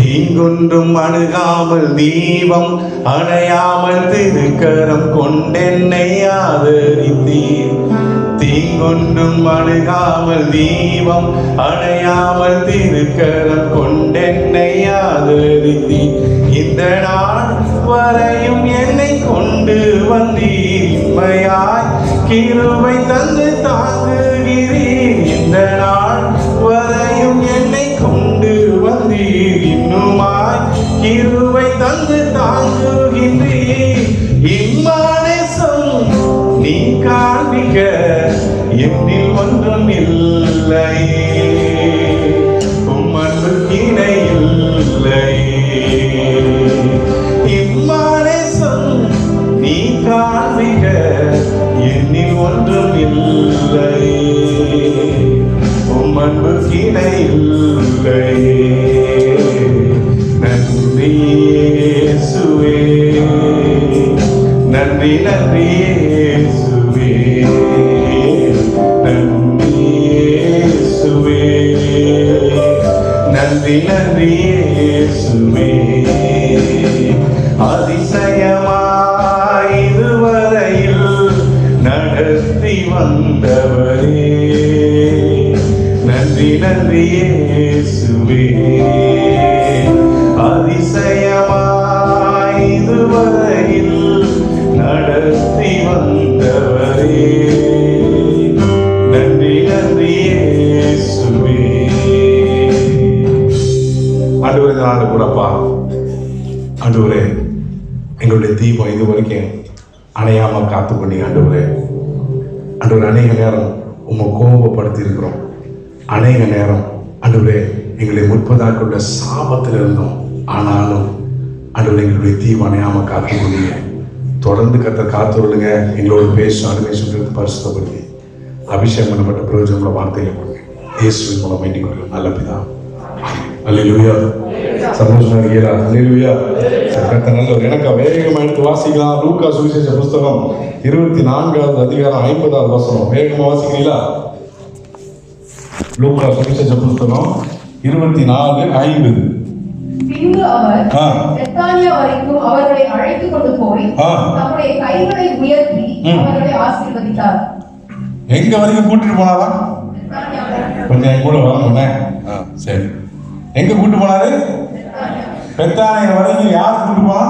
தீங்கொன்றும் அணுகாமல் தீபம் அணையாமல் திருக்கரம் கொண்டென்னை ஆதரித்தீர். தீங்கொன்றும் அணுகாமல் தீபம் அணையாமல் திருக்கரம் கொண்டென்னை ஆதரித்தீர். இந்த நாள் வரையும் என்னை கொண்டு வந்தீர். இன்மையாய் கிருபை தந்து தாங்குகிறீர். இந்த நாள் வரையும் என்னை கொண்டு வந்தீர். இன்னுமாய் கிருபை தந்து தாங்குகின்றீர். இம்மானேசம் நீ காண்பிக்க என்னில் ஒன்றும் இல்லை. உம் அன்புக்கு இணை இல்லை. இம்மானேசம் நீ காண்பிக்க என்னில் ஒன்றும் இல்லை. உம் அன்புக்கு இணை இல்லை. நன்றி இயேசுவே, நன்றி நன்றி இயேசுவே, நன்றி இயேசுவே, நன்றி நன்றி இயேசுவே. அதிசயமாய் இதுவரையில் நடத்தி வந்தவரே, நன்றி நன்றி இயேசுவே. அதிசயமாய் இதுவரையில் நடத்தி வந்தவரே, நன்றி நன்றி இயேசுவே. ஆண்டவரே, நாடு கூடப்பா, ஆண்டவரே, எங்களுடைய தீபம் இது வரைக்கும் அணையாம காத்து பண்ணி ஆண்டவரே, ஆண்டவரே, அநேக நேரம் உம்மை கோபப்படுத்தி இருக்கிறோம். அநேக நேரம் ஆண்டவரே எங்களை முற்பதாக்களுடைய சாபத்தில் இருந்தோம். ஆனாலும் ஆண்டவரே எங்களுடைய தீபம் அணையாம காத்து கொண்டீங்க. தொடர்ந்து காத்து விடுங்க. எங்களோட பேசும் அனுமதி சொல்றது பரிசுத்தப்படுத்தி அபிஷேகம் பண்ணப்பட்ட பிரயோஜனமுள்ள வார்த்தைகளை கொடுங்க. இயேசுவின் மூலம் வேண்டிக் கொள்ளும் நல்ல பிதா. அல்லேலூயா. சந்தோஷமா இருக்கீங்களா? அல்லேலூயா. நல்ல ஒரு எனக்கு வேகமா எடுத்து வாசிக்கலாம். லூக்கா சுவிசேஷ புஸ்தகம் 24வது அதிகாரம் 50வது வசனம். வேகமா வாசிக்கிறீங்களா? லூக்கா சுவிசேஷ புஸ்தகம் 24:50. பின்பு அவர் பெத்தானியா வரைக்கும் அவர்களை அழைத்துக் கொண்டு போய் தம்முடைய கைகளை உயர்த்தி அவர்களை ஆசீர்வதித்தார். எங்க வரைக்கும் கூட்டிட்டு போனாரா? கொஞ்சம் என் கூட வரணும்னே. சரி, எங்க கூட்டு போனாரு? பெத்தானியா வரைக்கும். யார் கூட்டு போனா?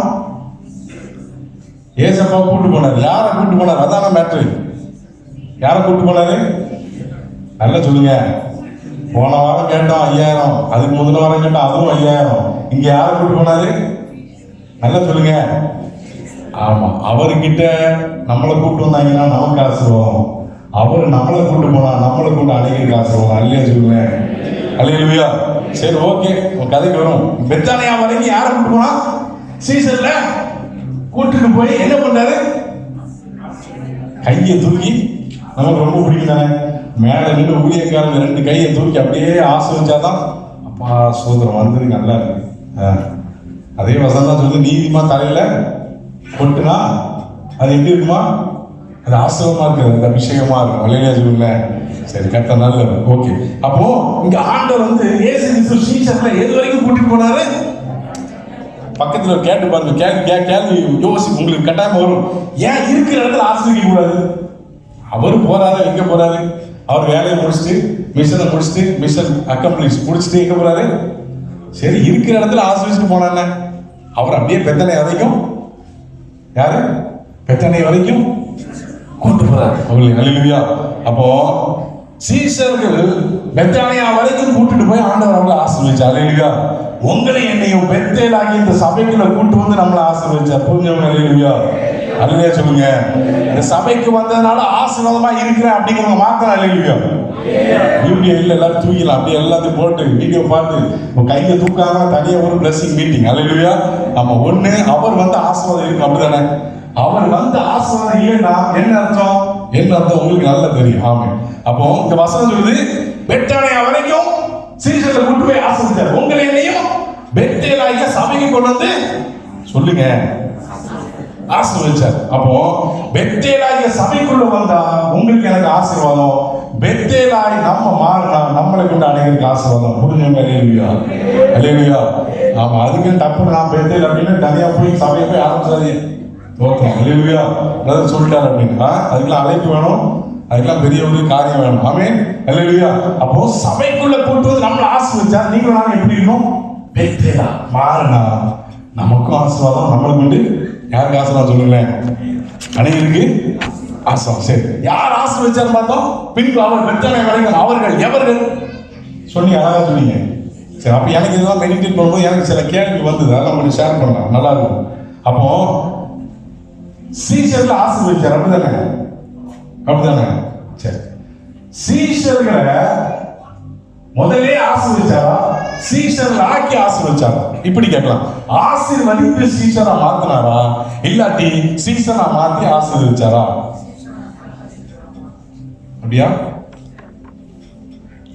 ஏசப்பா கூட்டு போனாரு. யாரை கூட்டு போனார்? அதான மேட்ரு. யாரை கூட்டு போனாரு? நல்லா சொல்லுங்க. போன வாரம் கேட்டோம் 5000, அதுக்கு முதல் வாரம் கேட்டோம் அதுவும் 5000. இங்க யாரை கூட்டு போனாரு? நல்லா சொல்லுங்க. ஆமா, அவர்கிட்ட நம்மளை கூட்டு வந்தாங்கன்னா நமக்கு ஆசீர்வாதம். அவர் நம்மளை கூட்டு போனா நம்மளை கூட்டு அநேகருக்கு ஆசீர்வாதம். அல்லையா சொல்லுங்க. அல்லேலூயா. சரி, ஓகே, கதைக்கு வரும். பெத்தானியா வரைக்கும் யாரை கூட்டு போனா? சீசன்ல கூட்டுட்டு போய் என்ன பண்றாரு? கையை தூக்கி, நமக்கு ரொம்ப பிடிக்கும் தானே, மேல நின்று ஊழியக்காரங்க 2 கையை தூக்கி அப்படியே ஆசீர்வதிச்சாதான் அப்பா சோதரம் வந்தது நல்லா இருக்கு. அதே வசனம் தான் சொல்லுது, நீதிமா தலையில கொட்டுனா அது எப்படி இருக்குமா? அது ஆசிரமமா இருக்கு, அது அபிஷேகமா இருக்கும். அல்லேலூயா சொல்லுங்க. சரி, கரெக்டா, நல்லது. ஓகே, அப்போ இங்க ஆண்டவர் வந்து இயேசு கிறிஸ்து சீசன்ல எது வரைக்கும் கூட்டிட்டு போனாரு? பக்கத்துல கேட்டு பாருங்க. கேள்வி யோசி, உங்களுக்கு கட்டாயமா வரும். ஏன் இருக்கிற இடத்துல ஆசிரியக்க கூடாது? அவரு போறாரு, எங்க போறாரு? அவர் வேலையை முடிச்சுட்டு மிஷன் அக்கம்ப்ளிஷ் முடிச்சுட்டு எங்க போறாரு? சரி, இருக்கிற இடத்துல ஆசிரியச்சுட்டு போனாங்க. அவர் அப்படியே பெத்தனை வரைக்கும், யாரு பெத்தனை வரைக்கும் கொண்டு போறாரு. அல்லேலூயா. அப்போ சீசர்கள் பெத்தானியா வரைக்கும் கூட்டிட்டு போய் ஆண்டவர் அவங்களை ஆசீர்வதிச்சார். அல்லேலூயா. உங்களை என்னையும் பெத்தேலாகி இந்த சபைக்குள்ள கூட்டு வந்து நம்மளை ஆசீர்வதிச்சார். புரிஞ்சவங்க? அல்லேலூயா. அல்லேலூயா சொல்லுங்க. இந்த சபைக்கு வந்ததுனால ஆசீர்வாதமா இருக்கிறேன் அப்படிங்கிறவங்க மாத்திரம் அல்லேலூயா. வீடியோ இல்லை, எல்லாரும் தூக்கிடலாம். அப்படியே எல்லாத்தையும் போட்டு வீடியோ பார்த்து கையை தூக்காம தனியா ஒரு பிளஸிங் மீட்டிங். அல்லேலூயா. நம்ம ஒண்ணு, அவர் வந்து ஆசீர்வாதம் இருக்கு, அப்படிதானே? அவர் வந்து ஆசீர்வாதம் இல்லைன்னா என்ன அர்த்தம்? உங்களுக்கு நல்லா தெரியும். ஆமா. அப்போ இந்த வசனம் சொல்லுது, பெத்தானியா வரைக்கும் சீசர்ல கூட்டு போய் ஆசீர்வதிச்சார். உங்களை என்னையும் பெத்தேலாகிய சபைக்கு கொண்டு வந்து சொல்லுங்க ஆசீர்வதிச்சார். அப்போ பெத்தேலாகிய சபைக்குள்ள வந்தா உங்களுக்கு எனக்கு ஆசீர்வாதம். பெத்தேலாய் நம்ம மாறினா நம்மளை கொண்டு அனைவருக்கு ஆசீர்வாதம். புரிஞ்சவங்க? அல்லேலூயா. அல்லேலூயா. ஆமா, அதுக்கு டப்புன்னு நான் பெத்தேல் அப்படின்னு தனியா போய் சபையை போய் ஆரம்பிச்சாதீங்க. தோற்றம் அல்லேலூயா பிரதர் சொல்லிட்டாரு அப்படின்னு. அதுக்கெல்லாம் அழைப்பு வேணும், அதுக்கெல்லாம் பெரிய ஒரு காரியம் வேணும். ஆமென் அல்லேலூயா. அப்போ சபைக்குள்ள கூட்டு வந்து நம்மள ஆசீர்வதிச்சா நீங்களும் நாங்க எப்படி இருக்கணும்? பெத்தேலா மாறினா நமக்கும் ஆசீர்வாதம், நம்மளுக்கு உண்டு. யாருக்கு ஆசீர்வாதம் சொல்லுங்களேன்? அனைவருக்கு ஆசீர்வாதம். சரி, யார் ஆசீர்வதிச்சான்னு பார்த்தோம். பின்பு அவர் பெத்தானை வரைக்கும் அவர்கள் எவர்கள் சொன்னீங்க, அழகா சொன்னீங்க. சரி, அப்ப எனக்கு இதெல்லாம் மெடிடேட் பண்ணும்போது எனக்கு சில கேள்வி வந்தது, அதெல்லாம் கொஞ்சம் ஷேர் பண்ணலாம், நல்லா இருக்கும். அப்போ சீஷர்ல ஆசீர்வதிச்சார், அப்படிதானே? அப்படிதானே? சரி, சீஷர்களை முதலே ஆசீர்வதிச்சாரா, சீஷர்ல ஆக்கி ஆசீர்வதிச்சாரா? இப்படி கேட்கலாம். ஆசீர்வதித்து சீஷரா மாத்தினாரா, இல்லாட்டி சீஷரா மாத்தி ஆசீர்வதிச்சாரா? அப்படியா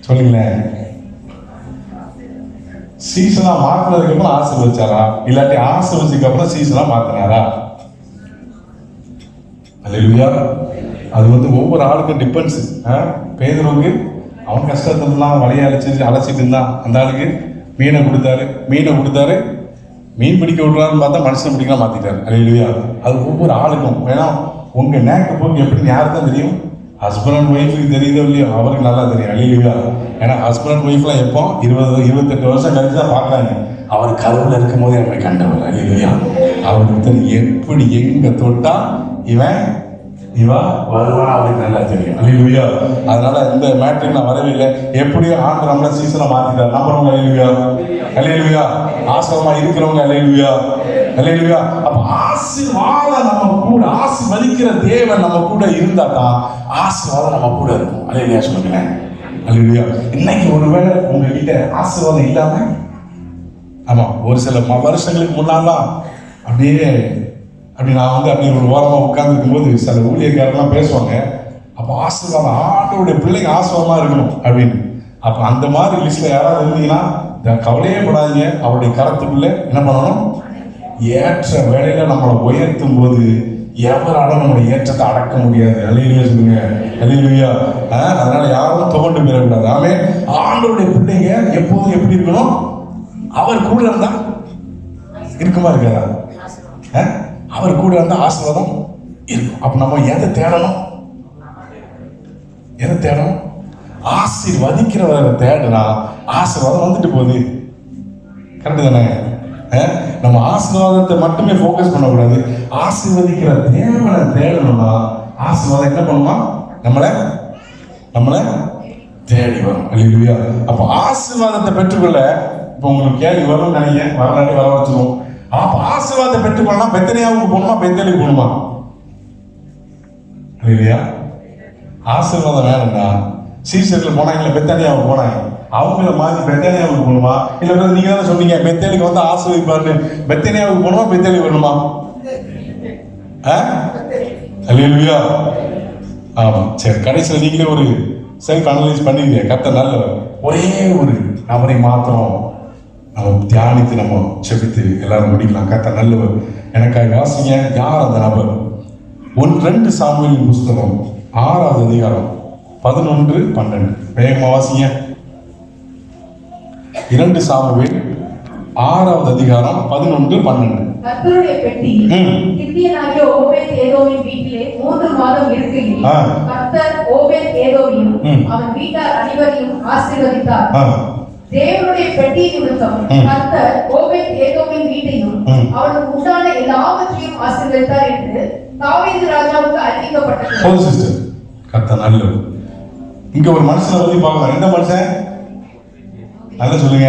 சொல்லுங்களேன். சீசனா மாத்தினதுக்கு அப்புறம் ஆசீர்வதிச்சாரா, இல்லாட்டி ஆசீர்வதிச்சதுக்கு அப்புறம் சீசனா மாத்தினாரா? அல்லேலூயா. அது வந்து ஒவ்வொரு ஆளுக்கும் டிபெண்ட்ஸ். பேதுருவுக்கு அவன் கஷ்டத்துலாம் வலையை அழைச்சிட்டு இருந்தான். அந்த ஆளுக்கு மீனை கொடுத்தாரு, மீன் பிடிக்க விடுறாருன்னு பார்த்தா மனுஷன் பிடிக்கலாம் மாத்திட்டாரு. அல்லேலூயா. அது ஒவ்வொரு ஆளுக்கும் வேணா. உங்க நேக்கு போக்கு எப்படின்னு யாருக்கு தான் தெரியும்? ஹஸ்பண்ட் அண்ட் ஒய்ஃபுக்கு தெரியுதோ இல்லையோ, அவருக்கு நல்லா தெரியும். அல்லேலூயா. ஏன்னா ஹஸ்பண்ட் அண்ட் ஒய்ஃப்லாம் எப்போ 20-28 வருஷம் கழிச்சு தான் பார்க்குறாங்க. அவர் கருவில் இருக்கும் போது நம்மை கண்டவர். அல்லேலூயா. அவருக்கு தெரியும் எப்படி எங்க தொட்டா இவா வருவானா, அவருக்கு நல்லா தெரியும். அல்லேலூயா. அதனால இந்த மேட்ருக்கு நான் வரவே இல்லை. எப்படியும் ஆண்டு நம்மள சீசனை மாத்திட்டார். நம்புறவங்க அல்லேலூயா, அல்லேலூயா. ஆசிரமா இருக்கிறவங்க அல்லேலூயா, அல்லேலூயா. அப்ப ஆசீர்வாதம் நம்ம கூட, ஆசீர்வதிக்கிற தேவன் நம்ம கூட இருந்தா தான் ஆசீர்வாதம் நம்ம கூட இருக்கும். அல்லேலூயா சொல்லுங்களேன். அல்லேலூயா. இன்னைக்கு ஒருவேளை உங்ககிட்ட ஆசீர்வாதம் இல்லாம, ஆமா, ஒரு சில வருஷங்களுக்கு முன்னாலாம் அப்படி நான் வந்து அப்படி ஒரு ஓரமாக உட்கார்ந்துருக்கும் போது சில ஊழியக்காரெல்லாம் பேசுவாங்க. அப்போ ஆசீர்வாதம், ஆண்டோடைய பிள்ளைங்க ஆசீர்வாதமா இருக்கணும் அப்படின்னு. அப்போ அந்த மாதிரி லிஸ்ட்ல யாராவது இருந்தீங்கன்னா கவலையே படாதீங்க. அவருடைய கரத்துக்குள்ள என்ன பண்ணணும்? ஏற்ற வேலையில நம்மளை உயர்த்தும் போது எவராலும் நம்மளுடைய ஏற்றத்தை அடக்க முடியாது. அல்லேலூயா சொல்லுங்க, அல்லேலூயா. அதனால யாரும் துவண்டு பெறக்கூடாது. ஆமே, ஆண்டோடைய பிள்ளைங்க எப்போதும் எப்படி இருக்கணும்? அவர் கூட இருந்தா இருக்குமா இருக்காதா? அவர் கூட இருந்தா ஆசீர்வாதம் இருக்கும். அப்ப நம்ம எதை தேடணும்? ஆசீர்வதிக்கிறவரை தேடுனா ஆசீர்வாதம் வந்துட்டு போகுது. கரெக்டு தானே? நம்ம ஆசீர்வாதத்தை மட்டுமே ஃபோக்கஸ் பண்ணக்கூடாது. ஆசீர்வதிக்கிற தேவனை தேடணும்னா ஆசீர்வாதம் என்ன பண்ணுமா? நம்மளை தேடி வரும். அல்லேலூயா. அப்ப ஆசீர்வாதத்தை பெற்றுக்கொள்ள இப்ப உங்களுக்கு கேள்வி வரும்னு நினைக்கிறேன். வரலாறு வர வச்சிருவோம். அப்ப ஆசீர்வாதத்தை பெற்றுக்கொள்ளா பெத்தனியாவுக்கு போகணுமா, பெத்தேலுக்கு போகணுமா? இல்லையா? ஆசீர்வாதம் வேணும்னா சீசர்ல போனாங்க, பெத்தானியாவுக்கு போனாங்க. அவங்கள மாதிரி பெத்தானியாவுக்கு போகணுமா? இல்ல நீங்க தானே சொன்னீங்க பெத்தேலுக்கு வந்து ஆசீர்வதிப்பாரு. பெத்தானியாவுக்கு போகணுமா, பெத்தேலுக்கு வரணுமா? அல்லேலூயா. ஆமா, சரி. கடைசியில் நீங்களே ஒரு செல்ஃப் அனலைஸ் பண்ணுவீங்க. கர்த்தர் நல்லவர். ஒரே ஒரு நபரை மாத்திரம் நம்ம தியானித்து நம்ம செபித்து எல்லாரும் முடிக்கலாம். கர்த்தர் நல்லவர். எனக்காக வாசிங்க. யார் அந்த நபர்? 1-2 சாமுவேலின் புஸ்தகம் 6வது அதிகாரம் 11-12. வேகமா வாசிங்க. 2 சாமுவேல் 6வது அதிகாரம் 11-12. கர்த்தருடைய பெட்டி கித்தியனாகிய ஓபேத் ஏதோமின் வீட்டிலே 3 மாதம் இருக்கையில் கர்த்தர் ஓபேத் ஏதோமையும் அவன் வீட்டார் அனைவரையும் ஆசீர்வதித்தார். தேவனுடைய பெட்டி நிமித்தம் கர்த்தர் ஓபேத் ஏதோமின் வீட்டையும் அவனுக்கு உண்டான எல்லாவற்றையும் ஆசீர்வதித்தார் என்று தாவீது ராஜாவுக்கு அறிவிக்கப்பட்டது. கர்த்தர் நல்லவர். இங்க ஒரு மனுஷனை பத்தி பார்க்கலாம். எந்த மனுஷன்? நல்லா சொல்லுங்க.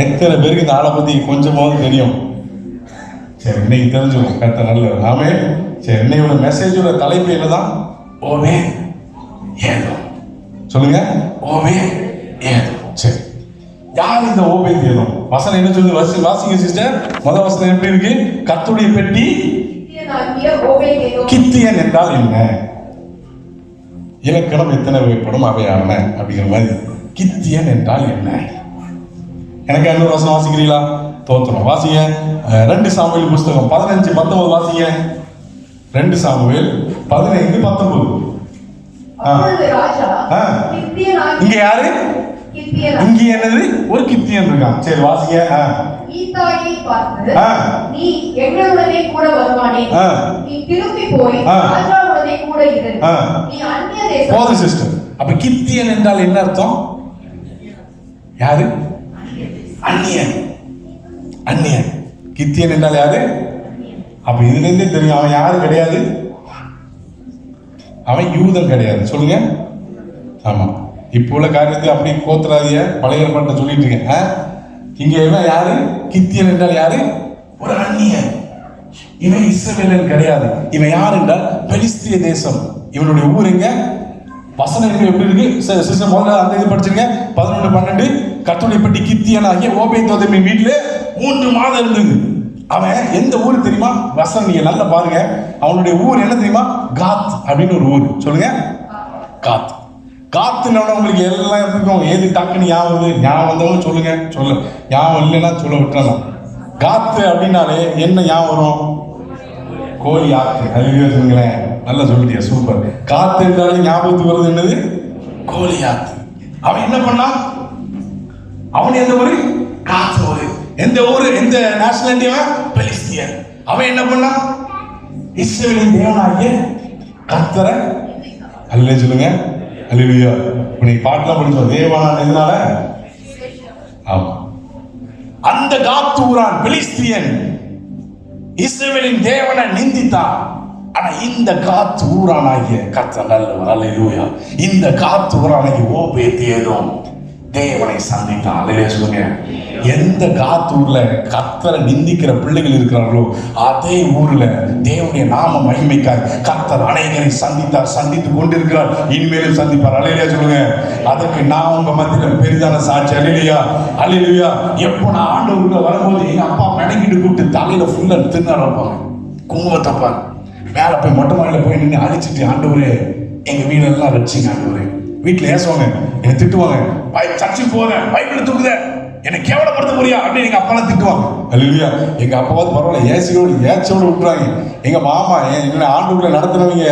எத்தனை பேருக்கு இந்த ஆளை பத்தி கொஞ்சமாவது தெரியும்? சரி, இன்னைக்கு தெரிஞ்சுக்கணும். கர்த்தர் நல்லவர். ஆமே. சரி, இன்னையோட மெசேஜோட தலைப்பு என்னதான்? ஓபேத் ஏதோம். சொல்லுங்க, ஓபேத் ஏதோம். சரி, யார் இந்த ஓபேத் ஏதோம்? வசனம் என்ன சொல்லுது? வாசிங்க சிஸ்டர். முதல் வசனம் எப்படி இருக்கு? கர்த்தருடைய பெட்டி கித்தியன் என்றால் என்ன? இலக்கணம் எத்தனை வகைப்படும் அவையான அப்படிங்கிற மாதிரி. கித்தியன் என்றால் என்ன? எனக்கு இன்னொரு வசனம் வாசிக்கிறீங்களா? தோத்திரம். வாசிங்க. 2 சாமுவேல் புஸ்தகம் 15-19 வாசிங்க. 2 சாமுவேல் 15-19. இங்க யாரு? இங்க என்னது? ஒரு கித்தியன் இருக்கான். சரி வாசிங்க. ஈசாயை பார்த்து, நீ எங்களுடனே கூட வருவானே, நீ திரும்பி போய் ராஜாவுடனே கூட இரு, நீ அந்நிய தேசம். போதும் சிஸ்டர். அப்ப கித்தியன் என்றால் என்ன அர்த்தம்? யாரு? அந்நியன். அந்நியன். கித்தியன் என்றால் யாரு? அப்ப இதுல இருந்தே தெரியும் அவன் யாரு கிடையாது. அவன் யூதன் கிடையாது. சொல்லுங்க. ஆமா. இப்போ உள்ள காரியத்தை அப்படி கோத்துறாதிய பழைய ஏற்பாட்டை சொல்லிட்டு இருக்கேன். இங்க இவன் யாரு? கித்தியன் என்றால் யாரு? ஒரு அந்நியன். இவன் இஸ்ரவேலன் கிடையாது. இவன் யார் என்றால் பெலிஸ்திய தேசம். இவனுடைய ஊர் எங்க? வசனம் எப்படி இருக்கு? சிஸ்டம் முதல்ல அந்த இது படிச்சுங்க. 11:12 கர்த்தருடைய பெட்டி கித்தியன் ஆகிய ஓபேதோதேமின் வீட்டுல 3 மாதம் இருந்தது. அவன் எந்த ஊர் தெரியுமா? வசனம் நீங்க நல்லா பாருங்க. அவனுடைய ஊர் என்ன தெரியுமா? காத் அப்படின்னு ஒரு ஊர். சொல்லுங்க. காத். காத்துன உங்களுக்கு எல்லாம் இருக்கும். ஏது டக்குன்னு ஞாபகம் வந்தவங்க சொல்லுங்க. சொல்ல ஞாபகம் இல்லைன்னா சொல்ல விட்டுறலாம். காத்து அப்படின்னாலே என்ன ஞாபகம் வரும்? கோழி ஆத்து. அது சொல்லுங்களேன். நல்லா சொல்லிட்டியா? சூப்பர். காத்து என்றாலே ஞாபகத்துக்கு வருது என்னது? கோழி ஆத்து. அவன் என்ன பண்ணான்? அவன் எந்த ஊரு? காத்து ஊரு. எந்த ஊரு? எந்த நேஷனாலிட்டி? அவன் பெலிஸ்தியன். அவன் என்ன பண்ணான்? இஸ்ரவேலின் தேவனாகிய கர்த்தரை அல்லே சொல்லுங்க. அல்லேலூயா. இன்னைக்கு பாட்டுலாம் படிச்சோம். தேவனான எதனால? ஆமா. அந்த காத்து ஊரான் பெலிஸ்தியன் இஸ்ரவேலின் தேவனை நிந்தித்தான். ஆனா இந்த காத்து ஊரானாகிய கர்த்தர் நல்லவர். அல்லேலூயா. இந்த காத்து ஊரானாகிய ஓபேதேதோம் தேவனை சந்தித்தான். அல்லேலூயா சொல்லுங்க. எந்த காத்தூர்ல கர்த்தரை நிந்திக்கிற பிள்ளைகள் இருக்கிறார்களோ அதே ஊர்ல தேவனுடைய நாம மகிமைக்காய் கர்த்தர் அநேகரை சந்தித்தார், சந்தித்து கொண்டிருக்கிறார், இனிமேலும் சந்திப்பார். அல்லேலூயா சொல்லுங்க. அதுக்கு நான் உங்க மத்தியில பெரிதான சாட்சி. அல்லேலூயா. அல்லேலூயா. எப்போ நான் ஆண்டவருக்குள்ள வரும்போது எங்க அப்பா மெனக்கிட்டு கூப்பிட்டு தலையில ஃபுல்லா தின்னார் வைப்பாங்க. குங்குமத்தப்பா மேல போய் மொட்டை மாடியில போய் நின்று அழிச்சிட்டு, ஆண்டவரே எங்க வீடெல்லாம் ரட்சிங்க ஆண்டவரே. வீட்டுல ஏசுவாங்க, என்னை திட்டுவாங்க. சர்ச்சுக்கு போறேன், பைபிள் தூக்குத, என்னை கேவலப்படுத்த முடியா அப்படின்னு எங்க அப்பாலாம் திட்டுவாங்க. அல்லேலூயா. எங்க அப்பாவது பரவாயில்ல, ஏச்சோடு விட்டுறாங்க. எங்க மாமா எங்களை ஆண்டுக்குள்ள நடத்துனவங்க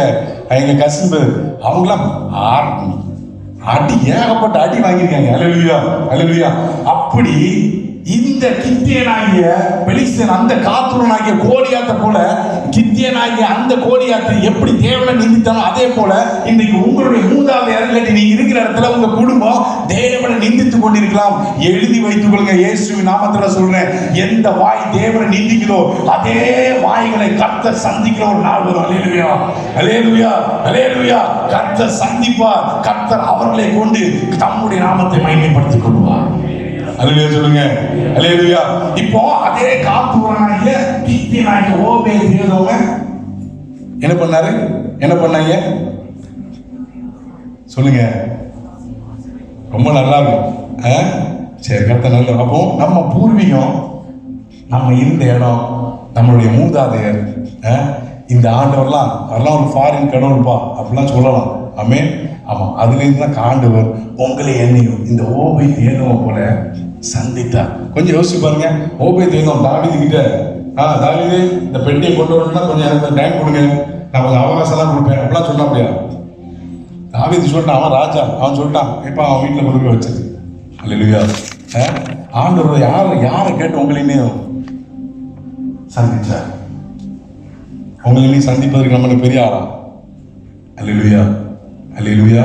எங்க கசின் அவங்களாம் அடி ஏகப்பட்ட அடி வாங்கியிருக்காங்க. அல்லேலூயா. அல்லேலூயா. அப்படி இந்த கித்தியனாகிய பெலிஸ்தியன் அந்த காத்தூரனாகிய கோலியாத்தை போல கித்தியனாகிய அந்த கோலியாத்தை எப்படி தேவனை நிந்தித்தானோ அதே போல இன்னைக்கு உங்களுடைய மூதாதையர் இல்லாட்டி நீங்க இருக்கிற இடத்துல உங்க குடும்பம் தேவனை நிந்தித்துக் கொண்டிருக்கலாம். எழுதி வைத்துக் கொள்ளுங்க. இயேசுவின் நாமத்துல சொல்றேன், எந்த வாய் தேவனை நிந்திக்கிறோ அதே வாய்களை கர்த்தர் சந்திக்கிற ஒரு நாள் வரும். அல்லேலூயா. அல்லேலூயா. அல்லேலூயா. கர்த்தர் சந்திப்பார். கர்த்தர் அவர்களை கொண்டு தம்முடைய நாமத்தை மகிமைப்படுத்திக் கொள்வார். அல்லேலூயா சொல்லுங்க. அல்லேலூயா. இப்போ அதே காத்தூரனாகிய கித்தியனாகிய ஓபேதேதோம் என்ன பண்ணாரு? என்ன பண்ணாங்க சொல்லுங்க. ரொம்ப நல்லா இருக்கும். சரி, கர்த்தர் நல்ல. அப்போ நம்ம பூர்வீகம், நம்ம இருந்த இடம், நம்மளுடைய மூதாதையர், இந்த ஆண்டவர்லாம் அதெல்லாம் ஒரு ஃபாரின் கடவுள்பா அப்படிலாம் சொல்லலாம். ஆமென். ஆமா, அதுல இருந்து தான் ஆண்டவர் உங்களை என்னையும் இந்த ஓபேதேதோம் போல சந்தித்தார். கொஞ்சம் யோசிச்சு பாருங்க. ஓபேதேதோம் தாவீது கிட்ட, தாவீது இந்த பெட்டியை கொண்டு வரணும்னா கொஞ்சம் எனக்கு டைம் கொடுங்க, நான் கொஞ்சம் அவகாசம்லாம் கொடுப்பேன் அப்படிலாம் சொன்னா அப்படியா? தாவீது சொல்லிட்டான், அவன் ராஜா, அவன் சொல்லிட்டான், இப்போ அவன் வீட்டில் கொண்டு போய் வச்சது. அல்லேலூயா. ஆண்டவர் யாரை கேட்டு உங்களையுமே சந்திச்சார். உங்களையும் சந்திப்பதற்கு நம்மளுக்கு பெரிய ஆளா? அல்லேலூயா. அல்லேலூயா.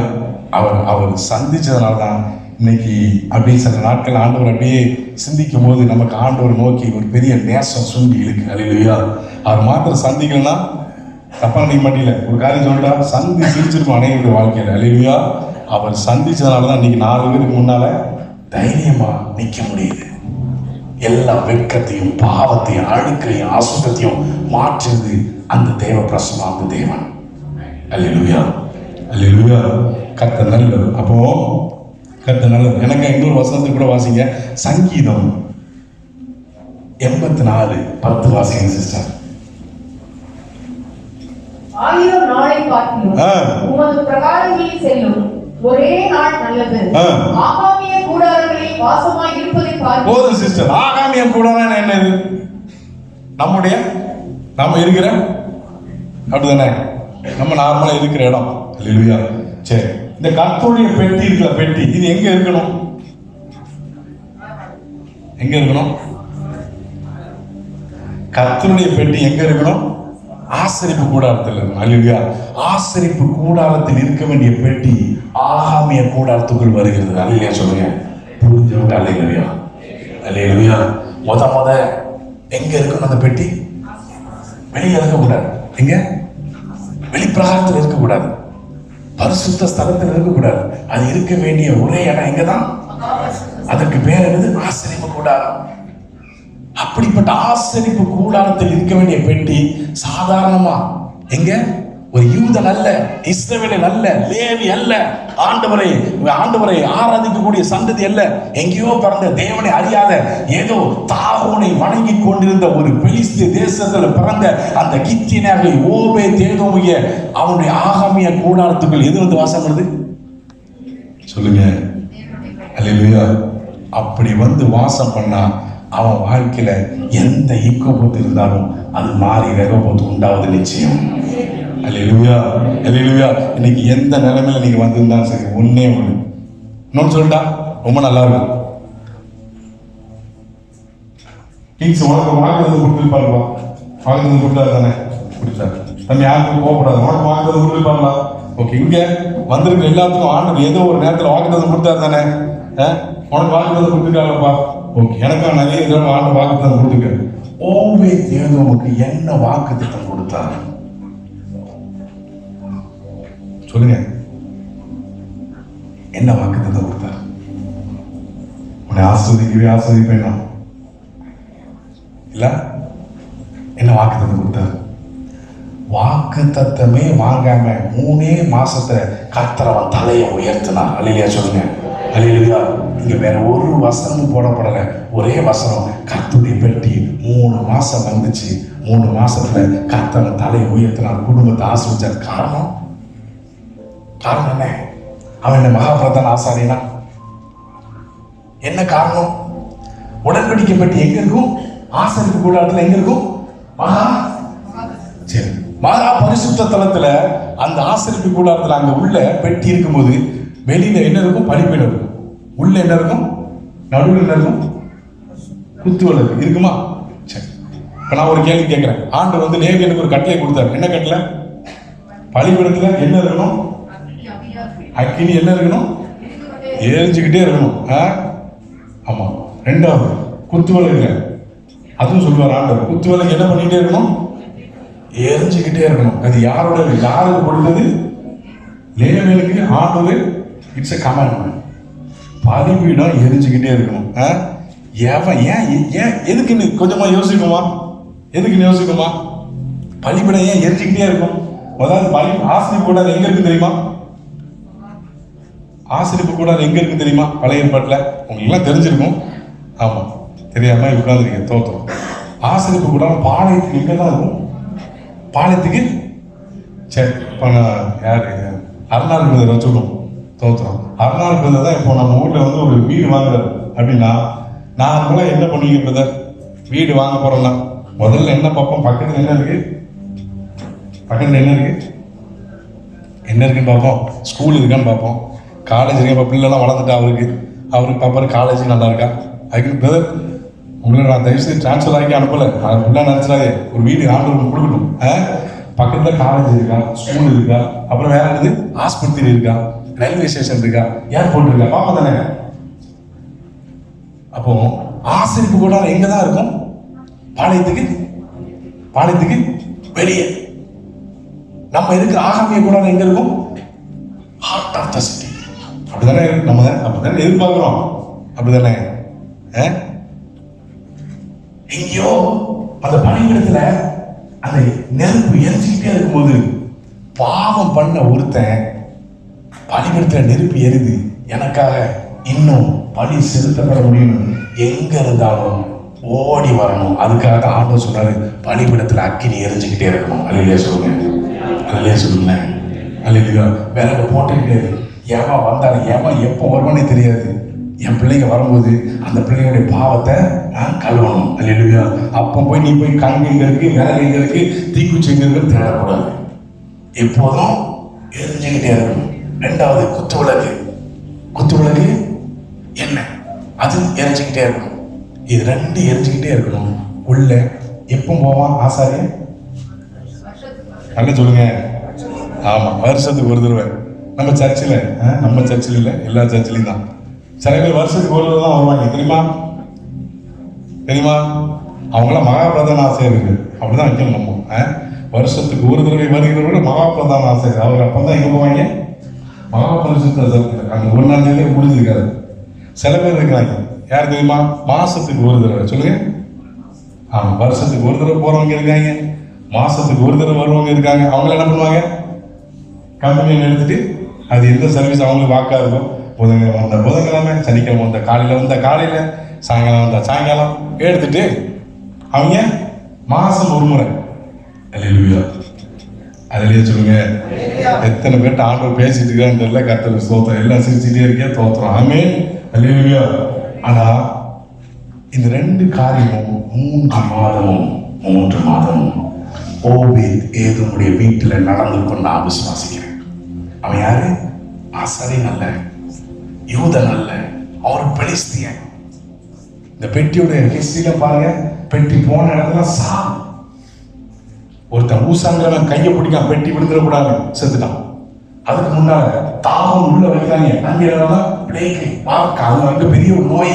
அவர் சந்திச்சதுனால தான் இன்னைக்கு அப்படியே சில நாட்கள் ஆண்டவர் அப்படியே சிந்திக்கும் போது நமக்கு ஆண்டவர் நோக்கி ஒரு பெரிய நேசம் சுண்டி இருக்கு. அல்லேலூயா. அவர் மாத்திரம் சந்திக்கலன்னா தப்பா நினைக்க மாட்டீங்க. ஒரு காரியம் சொல்லிட்டா சந்தி சிரிச்சிருக்கும் அனைவருடைய வாழ்க்கையில். அல்லேலூயா. அவர் சந்திச்சதுனால தான் இன்னைக்கு 4 பேருக்கு முன்னால தைரியமா நிற்க முடியுது. எல்லா வெட்கத்தையும் பாவத்தையும் அழுக்கையும் அசுத்தத்தையும் மாற்றுது அந்த தேவ பிரசனம், அந்த தேவன். அல்லேலூயா. அல்லேலூயா. கர்த்தர் நல்லவர். அப்போ கர்த்தர் நல்லவர். எனக்கு இன்னொரு வசனத்தை கூட வாசிங்க. சங்கீதம் 84:10 வாசிங்க சிஸ்டர். 1000 நாளை பார்க்கிலும் உமது பிரகாரங்களில் செல்லும் ஒரே நாள் நல்லது. ஆகாமிய கூடாரங்களில் வாசமாய் இருப்பதை பார்க்கிறோம். போதும் சிஸ்டர். ஆகாமிய கூடாரம் என்னது? நம்ம இருக்கிற அப்படிதானே, நம்ம நார்மலா இருக்கிற இடம். அல்லேலூயா. சரி, இந்த கர்த்தருடைய பெட்டி இருக்குல்ல, பெட்டி இது எங்க இருக்கணும்? எங்க இருக்கணும்? கர்த்தருடைய பெட்டி எங்க இருக்கணும்? ஆசரிப்பு கூடாரத்தில் இருக்கணும். அல்லேலூயா. ஆசரிப்பு கூடாரத்தில் இருக்க வேண்டிய பெட்டி ஆகாமிய கூடாரத்துக்குள் வருகிறது. அல்லேலூயா சொல்லுங்க. புரிஞ்சவங்க அல்லேலூயா. அல்லேலூயா. முத எங்க இருக்கணும் அந்த பெட்டி? வெளியில இருக்கக்கூடாது. எங்க? வெளிப்பிரகாரத்தில் இருக்கக்கூடாது. பரிசுத்த ஸ்தலத்தில் இருக்கக்கூடாது. அது இருக்க வேண்டிய ஒரே இடம் எங்கதான்? அதற்கு பேர் என்னது? ஆசரிப்பு கூடாரம். அப்படிப்பட்ட ஆசரிப்பு கூடாரத்தில் இருக்க வேண்டிய பெட்டி சாதாரணமா எங்க? ஒரு யூதன் அல்ல, இஸ்ரவேலன் அல்ல, லேவி அல்ல, ஆண்டவரை ஆராதிக்கக்கூடிய சந்ததி அல்ல, எங்கேயோ பிறந்த தேவனை அறியாத ஏதோ தாகோனை வணங்கி கொண்டிருந்த ஒரு பெலிஸ்து தேசத்துல பிறந்த அந்த கித்தியனாகிய ஓபேத் ஏதோமிய அவனுடைய ஆகாமிய கூடாரத்துக்குள் எது வந்து வாசம் பண்ணுது? சொல்லுங்க. அல்லேலூயா. அப்படி வந்து வாசம் பண்ணா அவன் வாழ்க்கையில எந்த ஈக்கோபத்து இருந்தாலும் அது மாறி ரெகோபத்து உண்டாவது நிச்சயம். அல்லேலூயா. அல்லேலூயா. இன்னைக்கு எந்த நிலைமையில நீங்க வந்திருந்தாலும் சரி, ஒண்ணே ஒண்ணு இன்னொன்னு சொல்லிட்டா ரொம்ப நல்லா இருக்கும். கிங்ஸ் உனக்கு வாக்குறது கொடுத்துருப்பாருப்பா. வாக்குறது கொடுத்தாரு தானே? கொடுத்தாரு. தம்பி யாருக்கும் போகக்கூடாது. உனக்கு வாக்குறது கொடுத்துருப்பாங்களா? ஓகே. இங்க வந்திருக்கிற எல்லாத்துக்கும் ஆண்டவர் ஏதோ ஒரு நேரத்தில் வாக்குறது கொடுத்தாரு தானே? உனக்கு வாக்குறது கொடுத்துருக்காருப்பா. ஓகே. எனக்கும் நிறைய தடவை ஆண்டு வாக்குத்தத்தம் கொடுத்துருக்காரு. ஓபேத் ஏதோமுக்கு என்ன வாக்குத்தத்தம் கொடுத்தாரு? சொல்லுங்க. என்ன வாக்குத்தத்தம் கொடுத்தாரு? உன்னை ஆஸ்வதிப்பேன் இல்ல? என்ன வாக்குத்தத்தம் கொடுத்தாரு? வாக்குத்தத்தமே வாங்காம 3 மாசத்துல கர்த்தரவன் தலையை உயர்த்தினான். அல்லேலூயா சொல்லுங்க. அல்லேலூயா. இங்க வேற ஒரு வசனமும் போடப்படல. ஒரே வசனம். கர்த்தருடைய பெட்டி 3 மாசம் வந்துச்சு. 3 மாசத்துல கர்த்தரவன் தலையை உயர்த்தினான். குடும்பத்தை ஆசீர்வதிச்சார். காரணம் என்ன? அவன் என்ன மகாபிரதான ஆசாரியனா? என்ன காரணம்? உடன்படிக்கை பெட்டி எங்க இருக்கும்? ஆசரிப்பு கூடாரத்துல எங்க இருக்கும்? மகா பரிசுத்த தலத்துல அந்த ஆசரிப்பு கூடாரத்துல அங்க உள்ள பெட்டி இருக்கும்போது வெளியில என்ன இருக்கும்? பலிபீடம் இருக்கும். உள்ள என்ன இருக்கும்? நடுவில் என்ன இருக்கும்? குத்துவிளக்கு இருக்குமா? சரி. இப்ப நான் ஒரு கேள்வி கேட்கிறேன். ஆண்டு வந்து லேவியனுக்கு ஒரு கட்டளை கொடுத்தாரு. என்ன கட்டளை? பலிபீடத்துல என்ன இருக்கணும்? அக்கினி என்ன இருக்கணும்? எரிஞ்சுக்கிட்டே இருக்கணும். ஆமா. 2வது குத்துவிளக்கு. அதுவும் சொல்லுவார் ஆண்டவர். குத்துவிளக்கு என்ன பண்ணிட்டே இருக்கணும்? எரிஞ்சுக்கிட்டே இருக்கணும். அது யாருக்கு கொடுத்தது? லேவியனுக்கு ஆண்டவர். It's a commandment. பலிபீடம் எரிஞ்சுக்கிட்டே இருக்கணும். ஏன் எதுக்குன்னு கொஞ்சமா யோசிக்குமா? பலிபீடம் ஏன் எரிஞ்சுக்கிட்டே இருக்கும்? முதல்ல ஆசரிப்பு கூடாது எங்க இருக்கு தெரியுமா? ஆசரிப்பு கூடாது எங்க இருக்கு தெரியுமா? பழைய ஏற்பாட்டுல உங்களுக்கு எல்லாம் தெரிஞ்சிருக்கும். ஆமா. தெரியாம உட்காந்துருக்கீங்க. தோத்திரம். ஆசரிப்பு கூடாது பாளையத்துக்கு எங்க தான் இருக்கும்? பாளையத்துக்கு சரி. இப்போ நான் யாரு அருணாள் பிரதர் வச்சுக்கணும். தோத்திரம். அருணாள் பிரதர் தான் இப்போ நம்ம ஊர்ல வந்து ஒரு வீடு வாங்குறாரு அப்படின்னா நார்மலா என்ன பண்ணுவீங்க பிரதர்? வீடு வாங்க போறோம்னா முதல்ல என்ன பார்ப்போம்? பக்கத்துல என்ன இருக்கு? என்ன இருக்குன்னு பார்ப்போம். ஸ்கூல் இருக்கான்னு பார்ப்போம். காலேஜ் இருக்கு. பிள்ளைலாம் வளர்ந்துட்டா அவருக்கு பார்ப்பாரு காலேஜ் நல்லா இருக்கா. அதுக்கு பிரதர் உங்களை நான் தயவுசெய்து டிரான்ஸ்ஃபர் ஆகி அனுப்பலை. அது ஃபுல்லாக நினச்சிடாதே. ஒரு வீடு ஆண்டவருக்கு கொடுக்கணும். பக்கத்தில் காலேஜ் இருக்கா, ஸ்கூல் இருக்கா, அப்புறம் வேற என்னது? ஆஸ்பத்திரி இருக்கா, ரயில்வே ஸ்டேஷன் இருக்கா, ஏர்போர்ட் இருக்கா? பாப்பா தானே. அப்போ ஆசரிப்பு கூட எங்க தான் இருக்கும்? பாளையத்துக்கு வெளியே. நம்ம இருக்கிற ஆகாமிய கூட எங்க இருக்கும்? Heart of the city. அப்படிதானே நம்ம அப்படிதானே எதிர்பார்க்கிறோம். அப்படிதானே? எங்கேயோ அந்த பணியிடத்துல அந்த நெருப்பு எரிஞ்சுக்கிட்டே இருக்கும்போது பாவம் பண்ண ஒருத்தன் பலிபீடத்துல நெருப்பு எரிது எனக்காக இன்னும் பலி செலுத்தப்பட முடியும் எங்க இருந்தாலும் ஓடி வரணும். அதுக்காக தான் ஆண்டவர் சொன்னாரு பலிபீடத்துல அக்கினி எரிஞ்சுக்கிட்டே இருக்கணும். அல்லேலூயா சொல்லுங்க. அல்லேலூயா. விறகு போட்டுக்கிட்டே ஏன் வந்தாலும் ஏன் எப்போ வருவானே தெரியாது. என் பிள்ளைங்க வரும்போது அந்த பிள்ளைங்களுடைய பாவத்தை கழுவணும். அல்லேலூயா. அப்போ போய் நீ போய் கண்கைங்களுக்கு விறகுங்களுக்கு தீக்குச்சிங்களுக்கு தேடக்கூடாது. எப்போதும் எரிஞ்சுக்கிட்டே இருக்கணும். 2வது குத்துவிளக்கு என்ன? அது எரிஞ்சுக்கிட்டே இருக்கணும். இது ரெண்டு எரிஞ்சுக்கிட்டே இருக்கணும் உள்ள. எப்போ போவான் ஆசாரியன்? நல்ல சொல்லுங்க. ஆமா, வருஷத்துக்கு ஒரு தடவை. நம்ம சர்ச்சில் இல்லை, எல்லா சர்ச்சிலையும் தான். சில பேர் வருஷத்துக்கு ஒரு தடவை தான் வருவாங்க. தெரியுமா? அவங்களாம் மகாபிரதான ஆசிரியர்கள். அப்படிதான் வைக்கணும் நம்ம. வருஷத்துக்கு ஒரு தடவை வருகிறவங்க மகாபிரதான ஆசிரியர். அவர் அப்பதான் எங்க போவாங்க? மகாபரிசுத்த அங்க 1ஆம் தேதி முடிஞ்சிருக்காரு. சில பேர் இருக்கிறாங்க, யார் தெரியுமா? மாசத்துக்கு ஒரு தடவை. சொல்லுங்க. ஆமா, வருஷத்துக்கு ஒரு தடவை போறவங்க இருக்காங்க, மாசத்துக்கு ஒரு தடவை வருவவங்க இருக்காங்க. அவங்கள என்ன பண்ணுவாங்க? கம்பெனியை எடுத்துட்டு அது எந்த சர்வீஸ் அவங்களுக்கு வாக்கா இருக்கும், புதன்கிழமை வந்த புதன்கிழமை, சனிக்கிழமை வந்த காலையில, சாயங்காலம் வந்தா சாயங்காலம் எடுத்துட்டு அவங்க மாசம் ஒரு முறை. அல்லேலூயா, அதுலயே சொல்லுங்க. எத்தனை பேர்ட்ட ஆண்டவர் பேசிட்டு இருக்கான்னு தெரியல. கர்த்தருக்கு ஸ்தோத்திரம். எல்லாம் சிரிச்சுட்டே இருக்கே, தோத்திரம். ஆமென், அல்லேலூயா. ஆனா இந்த ரெண்டு காரியமும் 3 மாதமும் ஓபேத் ஏதோமுடைய வீட்டுல நடந்திருக்கும் நான் விசுவாசிக்கிறேன். அவன் யாரு? ஆசாரியன் அல்ல, யூதன் அல்ல, அவர் பெலிஸ்தியன். இந்த பெட்டியோட ஹிஸ்டரியில பாருங்க, பெட்டி போன இடத்துல ஒருத்தன் ஊசாங்கிறவன் கையை பிடிக்கான், பெட்டி விழுந்துடக்கூடாது, செத்துட்டான். அதுக்கு முன்னால தாகம் உள்ள வைக்கிறாங்க. அங்கே பிளேக் அது அங்க பெரிய ஒரு நோய்.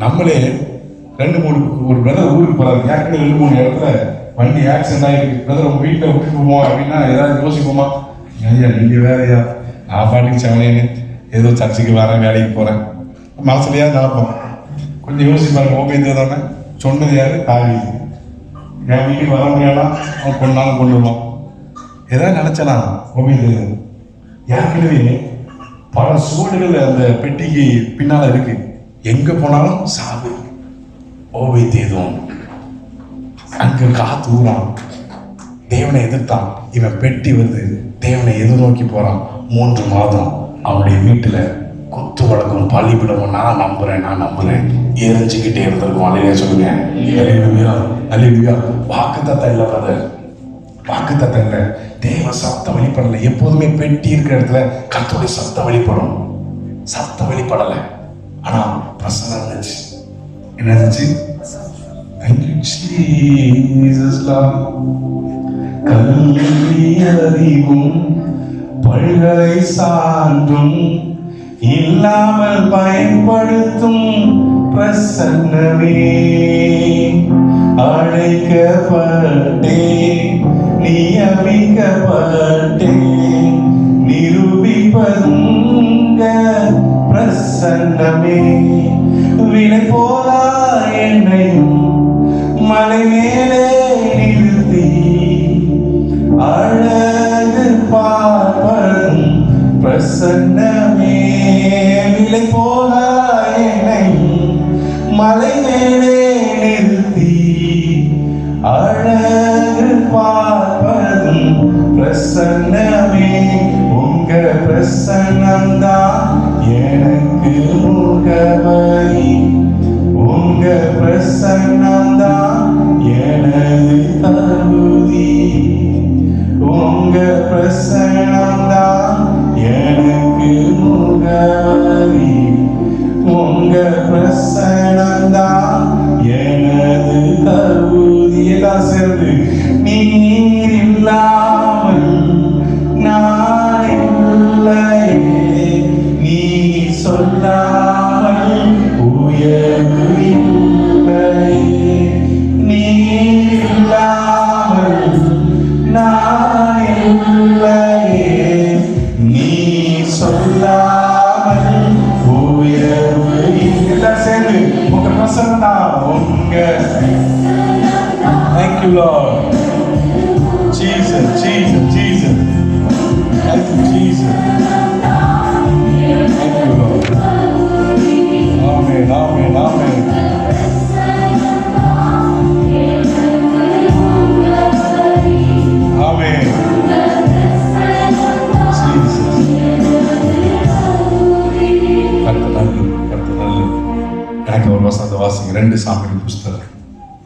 நம்மளே 2-3 ஒரு பிரதர் ஊருக்கு போறாரு. ஏற்கனவே 2-3 இடத்துல வண்டி ஆக்சிடென்ட் ஆகிருக்கு. பிரதர் உங்க வீட்டில் விட்டுட்டு போவோம் அப்படின்னா ஏதாவது யோசிப்போமா? ஐயா நீங்க வேறையா, நான் பாட்டுக்கு செவனேன்னு ஏதோ சர்ச்சுக்கு வரேன், வேலைக்கு போறேன், மனசுலையா நினைப்போம். கொஞ்சம் யோசிப்பாங்க. ஓபேத் தானே சொன்னது யாரு? தாவீது. என் வீட்டுக்கு வர முடியாதா, அவன் கொண்டாலும் கொண்டு வருவான். ஏதாவது நினைச்சனா? ஓபேத் ஏற்கனவே பல சூழ்நிலைகள் அந்த பெட்டிக்கு பின்னால இருக்கு. எங்க போனாலும் சாவு. ஓபேத் ஏதோம் அங்க காத்து ஊறான், தேவனை எதிர்த்தான். இவன் பெட்டி வருது, தேவனை எதிர்நோக்கி போறான். 3 மாதம் அவனுடைய வீட்டுல குத்து வழக்கம் பலிபிடவும் நான் நம்புறேன் எரிஞ்சுக்கிட்டே இருந்திருக்கும். அல்லேலூயா சொல்லுங்க. அல்லேலூயா. வாக்குத்தத்தம் இல்ல பிரதர், வாக்குத்தத்தம் இல்ல. தேவ சத்தம் வெளிப்படல. எப்போதுமே பெட்டி இருக்கிற இடத்துல கர்த்தருடைய சத்தம் வெளிப்படும். சத்தம் வெளிப்படல, ஆனா பிரசன்னம் இருந்துச்சு. என்ன இருந்துச்சு? Thank you Jesus love. கல்வி அறிவும் பல்கலை சான்றும் இல்லாமல் பயன்படுத்தும் பிரசன்னமே, அழைக்கப்பட்டேன், நியமிக்கப்பட்டேன், நிரூபிப்பதுங்க பிரசன்னமே. விலை போலா என்னையும் மலை மேலே நிறுத்தி அழகு பார்ப்பதும் பிரசன்னமே. விலை போலா என்னையும் மலை மேலே நிறுத்தி அழகு பார்ப்பதும் பிரசன்னமே. உங்க பிரசன்னம்தான் எனக்கு முகவரி, உங்க பிரசன்னம்தான் எனது தகுதி, உங்க பிரசன்னம்தான் எனக்கு முகவரி, உங்க பிரசன்னம்தான் எனது தகுதி. எல்லாம் சேர்ந்து நீர் இல்லாமல் நான் இல்லையே, நீ சொல்லாமல் உயர்வு இல்லையே, நீ இல்லாமல் நான் இல்லையே, நீ சொல்லாமல் உயர்வு இல்லை. எல்லாம் சேர்ந்து உங்க பிரசன்னா, உங்க thank you Lord Jesus, Jesus, Jesus, thank you Jesus, thank you Lord. Amen, amen, amen. Amen. Jesus. கர்த்தர் நல்ல. எனக்கு ஒரு வசனத்தை வாசிங்க. 2 சாமுவேல் புஸ்தகம்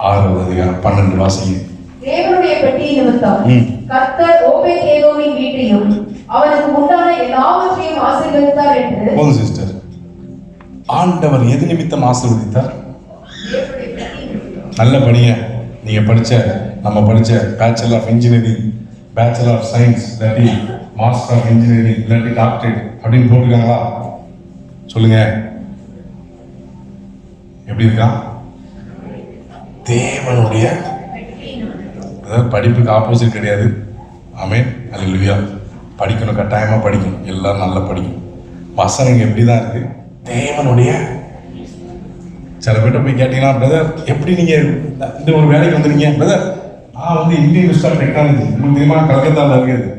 6வது அதிகாரம் 12 வாசிங்க. தேவனுடைய பெட்டி நிமித்தம் கர்த்தர் ஓபேத் ஏதோமின் வீட்டையும் அவனுக்கு உண்டான எல்லாவற்றையும் ஆசீர்வதித்தார் என்று. போதும் சிஸ்டர். ஆண்டவர் எது நிமித்தம் ஆசீர்வதித்தார்? தேவனுடைய பெட்டி. நல்ல படிங்க. நீங்க நம்ம படிச்ச bachelor of engineering, bachelor of science, இல்லாட்டி மாஸ்டர் ஆஃப் இன்ஜினியரிங், இல்லாட்டி டாக்டரேட் அப்படின்னு போட்டிருக்காங்களா? சொல்லுங்க, எப்படி இருக்கா? தேவனுடைய படிப்புக்கு ஆப்போசிட் கிடையாது. ஆமென், அல்லேலூயா. படிக்கணும், கட்டாயமா படிக்கணும், எல்லாரும் நல்லா படிக்கணும். வசனங்க எப்படிதான் இருக்கு? தேவனுடைய. சில பேர்ட்ட போய் கேட்டீங்கன்னா, பிரதர் எப்படி நீங்க இந்த ஒரு வேலைக்கு வந்துருங்க? பிரதர் நான் வந்து இந்தியன் இன்ஸ்டியூட் ஆஃப் டெக்னாலஜி, உங்களுக்கு தெரியுமா, கல்கத்தாவில் இருக்குது.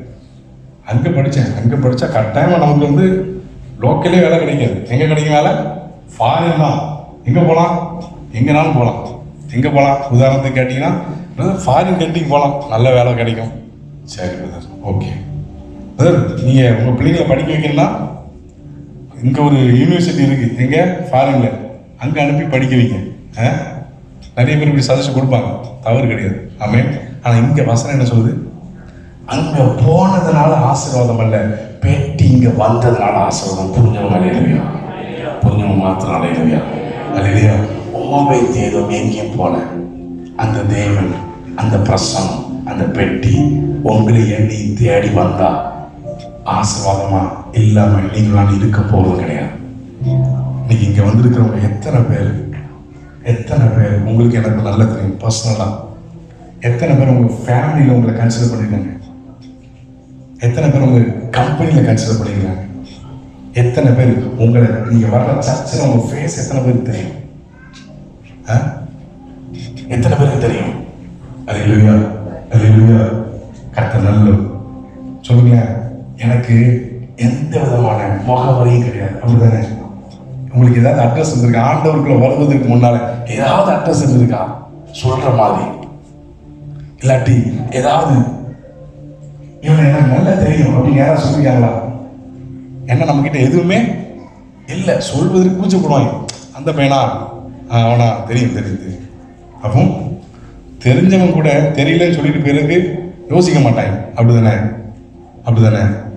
அங்கே படித்தேன். அங்கே படித்தா கட்டாயமாக நமக்கு வந்து லோக்கலே வேலை கிடைக்காது. எங்கே கிடைக்கும் வேலை? ஃபாரின் தான். எங்கே போகலாம்? எங்கேனாலும் போகலாம். எங்கே போகலாம்? உதாரணத்துக்கு கேட்டிங்கன்னா, பிரதர் ஃபாரின் கண்ட்ரிக்கு போகலாம், நல்ல வேலை கிடைக்கும். சரி பிரதர், ஓகே பிரதர். நீங்கள் உங்கள் பிள்ளைங்களை படிக்க வைக்கணும்னா இங்கே ஒரு யூனிவர்சிட்டி இருக்குது, எங்கே? ஃபாரினில். அங்கே அனுப்பி படிக்க வைங்க. நிறைய பேர் இப்படி சஜஷன் கொடுப்பாங்க, தவறு கிடையாது. ஆமென். ஆனால் இங்கே வசனம் என்ன சொல்லுது? அங்கே போனதுனால ஆசீர்வாதம் அல்ல, பெட்டி இங்கே வந்ததுனால ஆசீர்வாதம். புரிஞ்சவங்க அலையிலையா? புரிஞ்சவங்க மாத்திரம் அலையிலையா? அலையிலையா? ஓபேத் ஏதோம் எங்கேயும் போல அந்த தேவன், அந்த பிரசனம், அந்த பெட்டி உங்களை எண்ணி தேடி வந்தா ஆசீர்வாதமா இல்லாம நீங்களாம் இருக்க போறது கிடையாது. இன்னைக்கு இங்க வந்திருக்கிறவங்க எத்தனை பேர் உங்களுக்கு எனக்கு நல்லா தெரியும் பர்சனலா. எத்தனை பேர் உங்க ஃபேமிலியில உங்களை கன்சிடர் பண்ணிருக்காங்க? எத்தனை பேர் உங்க கம்பெனியில கன்சிடர் பண்ணிருக்காங்க? எத்தனை பேர் உங்களை நீங்க வர்ற சர்ச்சில் உங்க ஃபேஸ் எத்தனை பேருக்கு தெரியும்? எத்தனை பேருக்கு தெரியும்? அல்லேலூயா, அல்லேலூயா. கர்த்தர் நல்லவர். சொல்லுங்களேன், எனக்கு எந்த விதமான முகவரியும் கிடையாது, அப்படிதானே? உங்களுக்கு ஏதாவது அட்ரஸ் இருந்திருக்கா? ஆண்டவருக்குள்ள வருவதற்கு முன்னால ஏதாவது அட்ரஸ் இருந்திருக்கா சொல்ற மாதிரி? இல்லாட்டி ஏதாவது இவன் எனக்கு நல்லா தெரியும் அப்படின்னு யாராவது சொல்லிருக்காங்களா? என்ன நம்ம கிட்ட எதுவுமே இல்லை, சொல்வதற்கு கூச்சப்படுவாங்க. அந்த பையனா, அவனா, தெரியும். அப்போ தெரிஞ்சவன் கூட தெரியலன்னு சொல்லிட்டு பிறகு யோசிக்க மாட்டாங்க, அப்படிதானே?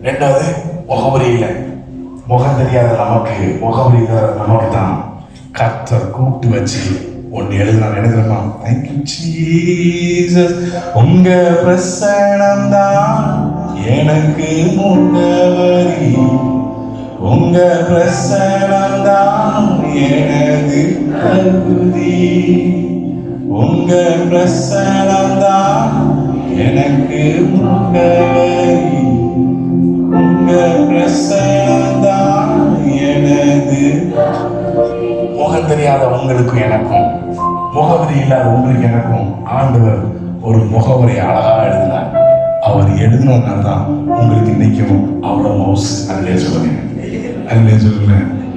ரெண்டாவது, முகவரி இல்லை. முகம் தெரியாத நமக்கு முகவரி நமக்கு தான் கர்த்தர் கூட்டு வச்சு ஒன்று எழுதுறமா. தேங்க்யூ ஜீசஸ், உங்க பிரசனம் தான் எனக்கு முகவரி, உங்க பிரசனம் தான் எனது தகுதி, உங்க பிரசனம் தான் எனக்கு முகவரி, உங்க பிரசனம் தான் எனது. முகம் தெரியாத உங்களுக்கும் எனக்கும், முகவரி இல்லாத உங்களுக்கு எனக்கும் ஆண்டவர் ஒரு முகவரி அழகா எழுதினார். அவர் எழுதினதுனால தான் உங்களுக்கு இன்னைக்கும் அவ்வளோ மவுஸ். அல்லே சொல்லுங்க,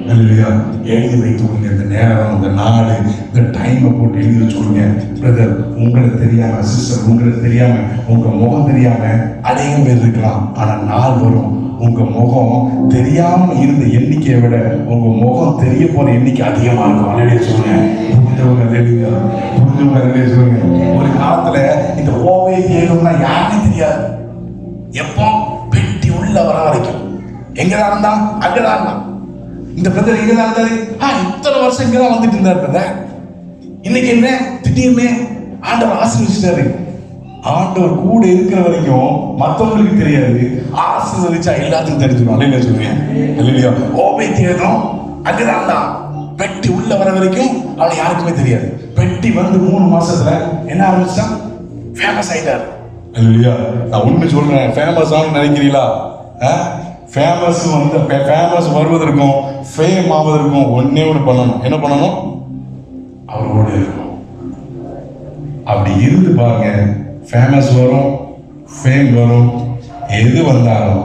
அல்லேலூயா. எழுதி வைத்துக்கொள்ளுங்க. இந்த நேரம், இந்த நாடு, இந்த டைமை போட்டு எழுதி வச்சுக்கொள்ளுங்க. பிரதர், உங்களுக்கு தெரியாம, சிஸ்டர் உங்களுக்கு தெரியாம, உங்க முகம் தெரியாம அதிகம் பேர் இருக்கலாம். ஆனா நாள் வரும், உங்க முகம் தெரியாம இருந்த எண்ணிக்கையை விட உங்க முகம் தெரிய போற எண்ணிக்கை அதிகமா இருக்கும். அல்லேலூயா சொல்லுங்க. புரிஞ்சவங்க அல்லேலூயா, புரிஞ்சவங்க அல்லேலூயா சொல்லுங்க. ஒரு காலத்துல இந்த ஓபேத் ஏதோம்னா யாருமே தெரியாது. எப்போ? பெட்டி உள்ள வர வரைக்கும். எங்கதான் இருந்தா? அங்கதான் இருந்தான். இந்த பிரதர் எங்கதான் இருந்தாரு? இத்தனை வருஷம் இங்கதான் வந்துட்டு இருந்தார் பிரதர். இன்னைக்கு என்ன திடீர்னு ஆண்டவர் ஆசீர்வதிச்சிட்டாரு. ஆண்டவர் கூட இருக்கிற வரைக்கும் மற்றவங்களுக்கு தெரியாது, ஆசீர்வதிச்சா எல்லாத்துக்கும் தெரிஞ்சிடும். அல்லேலூயா சொல்லுங்க. அல்லேலூயா. ஓபேத் ஏதோம் அங்கதான் இருந்தான். பெட்டி உள்ள வர வரைக்கும் அவனை யாருக்குமே தெரியாது. பெட்டி வந்து 3 மாசத்துல என்ன ஆரம்பிச்சான்? ஃபேமஸ் ஆயிட்டார். அல்லேலூயா. நான் உண்மை சொல்றேன், ஃபேமஸ் ஆகணும்னு நினைக்கிறீங்களா? ஃபேமஸ் வருவதற்கும் ஃபேம் ஆவதற்கும் ஒன்னே ஒன்று பண்ணணும். என்ன பண்ணணும்? அவரோடு இருக்கணும். அப்படி இருந்து பாருங்க, ஃபேமஸ் வரும், ஃபேம் வரும். எது வந்தாலும்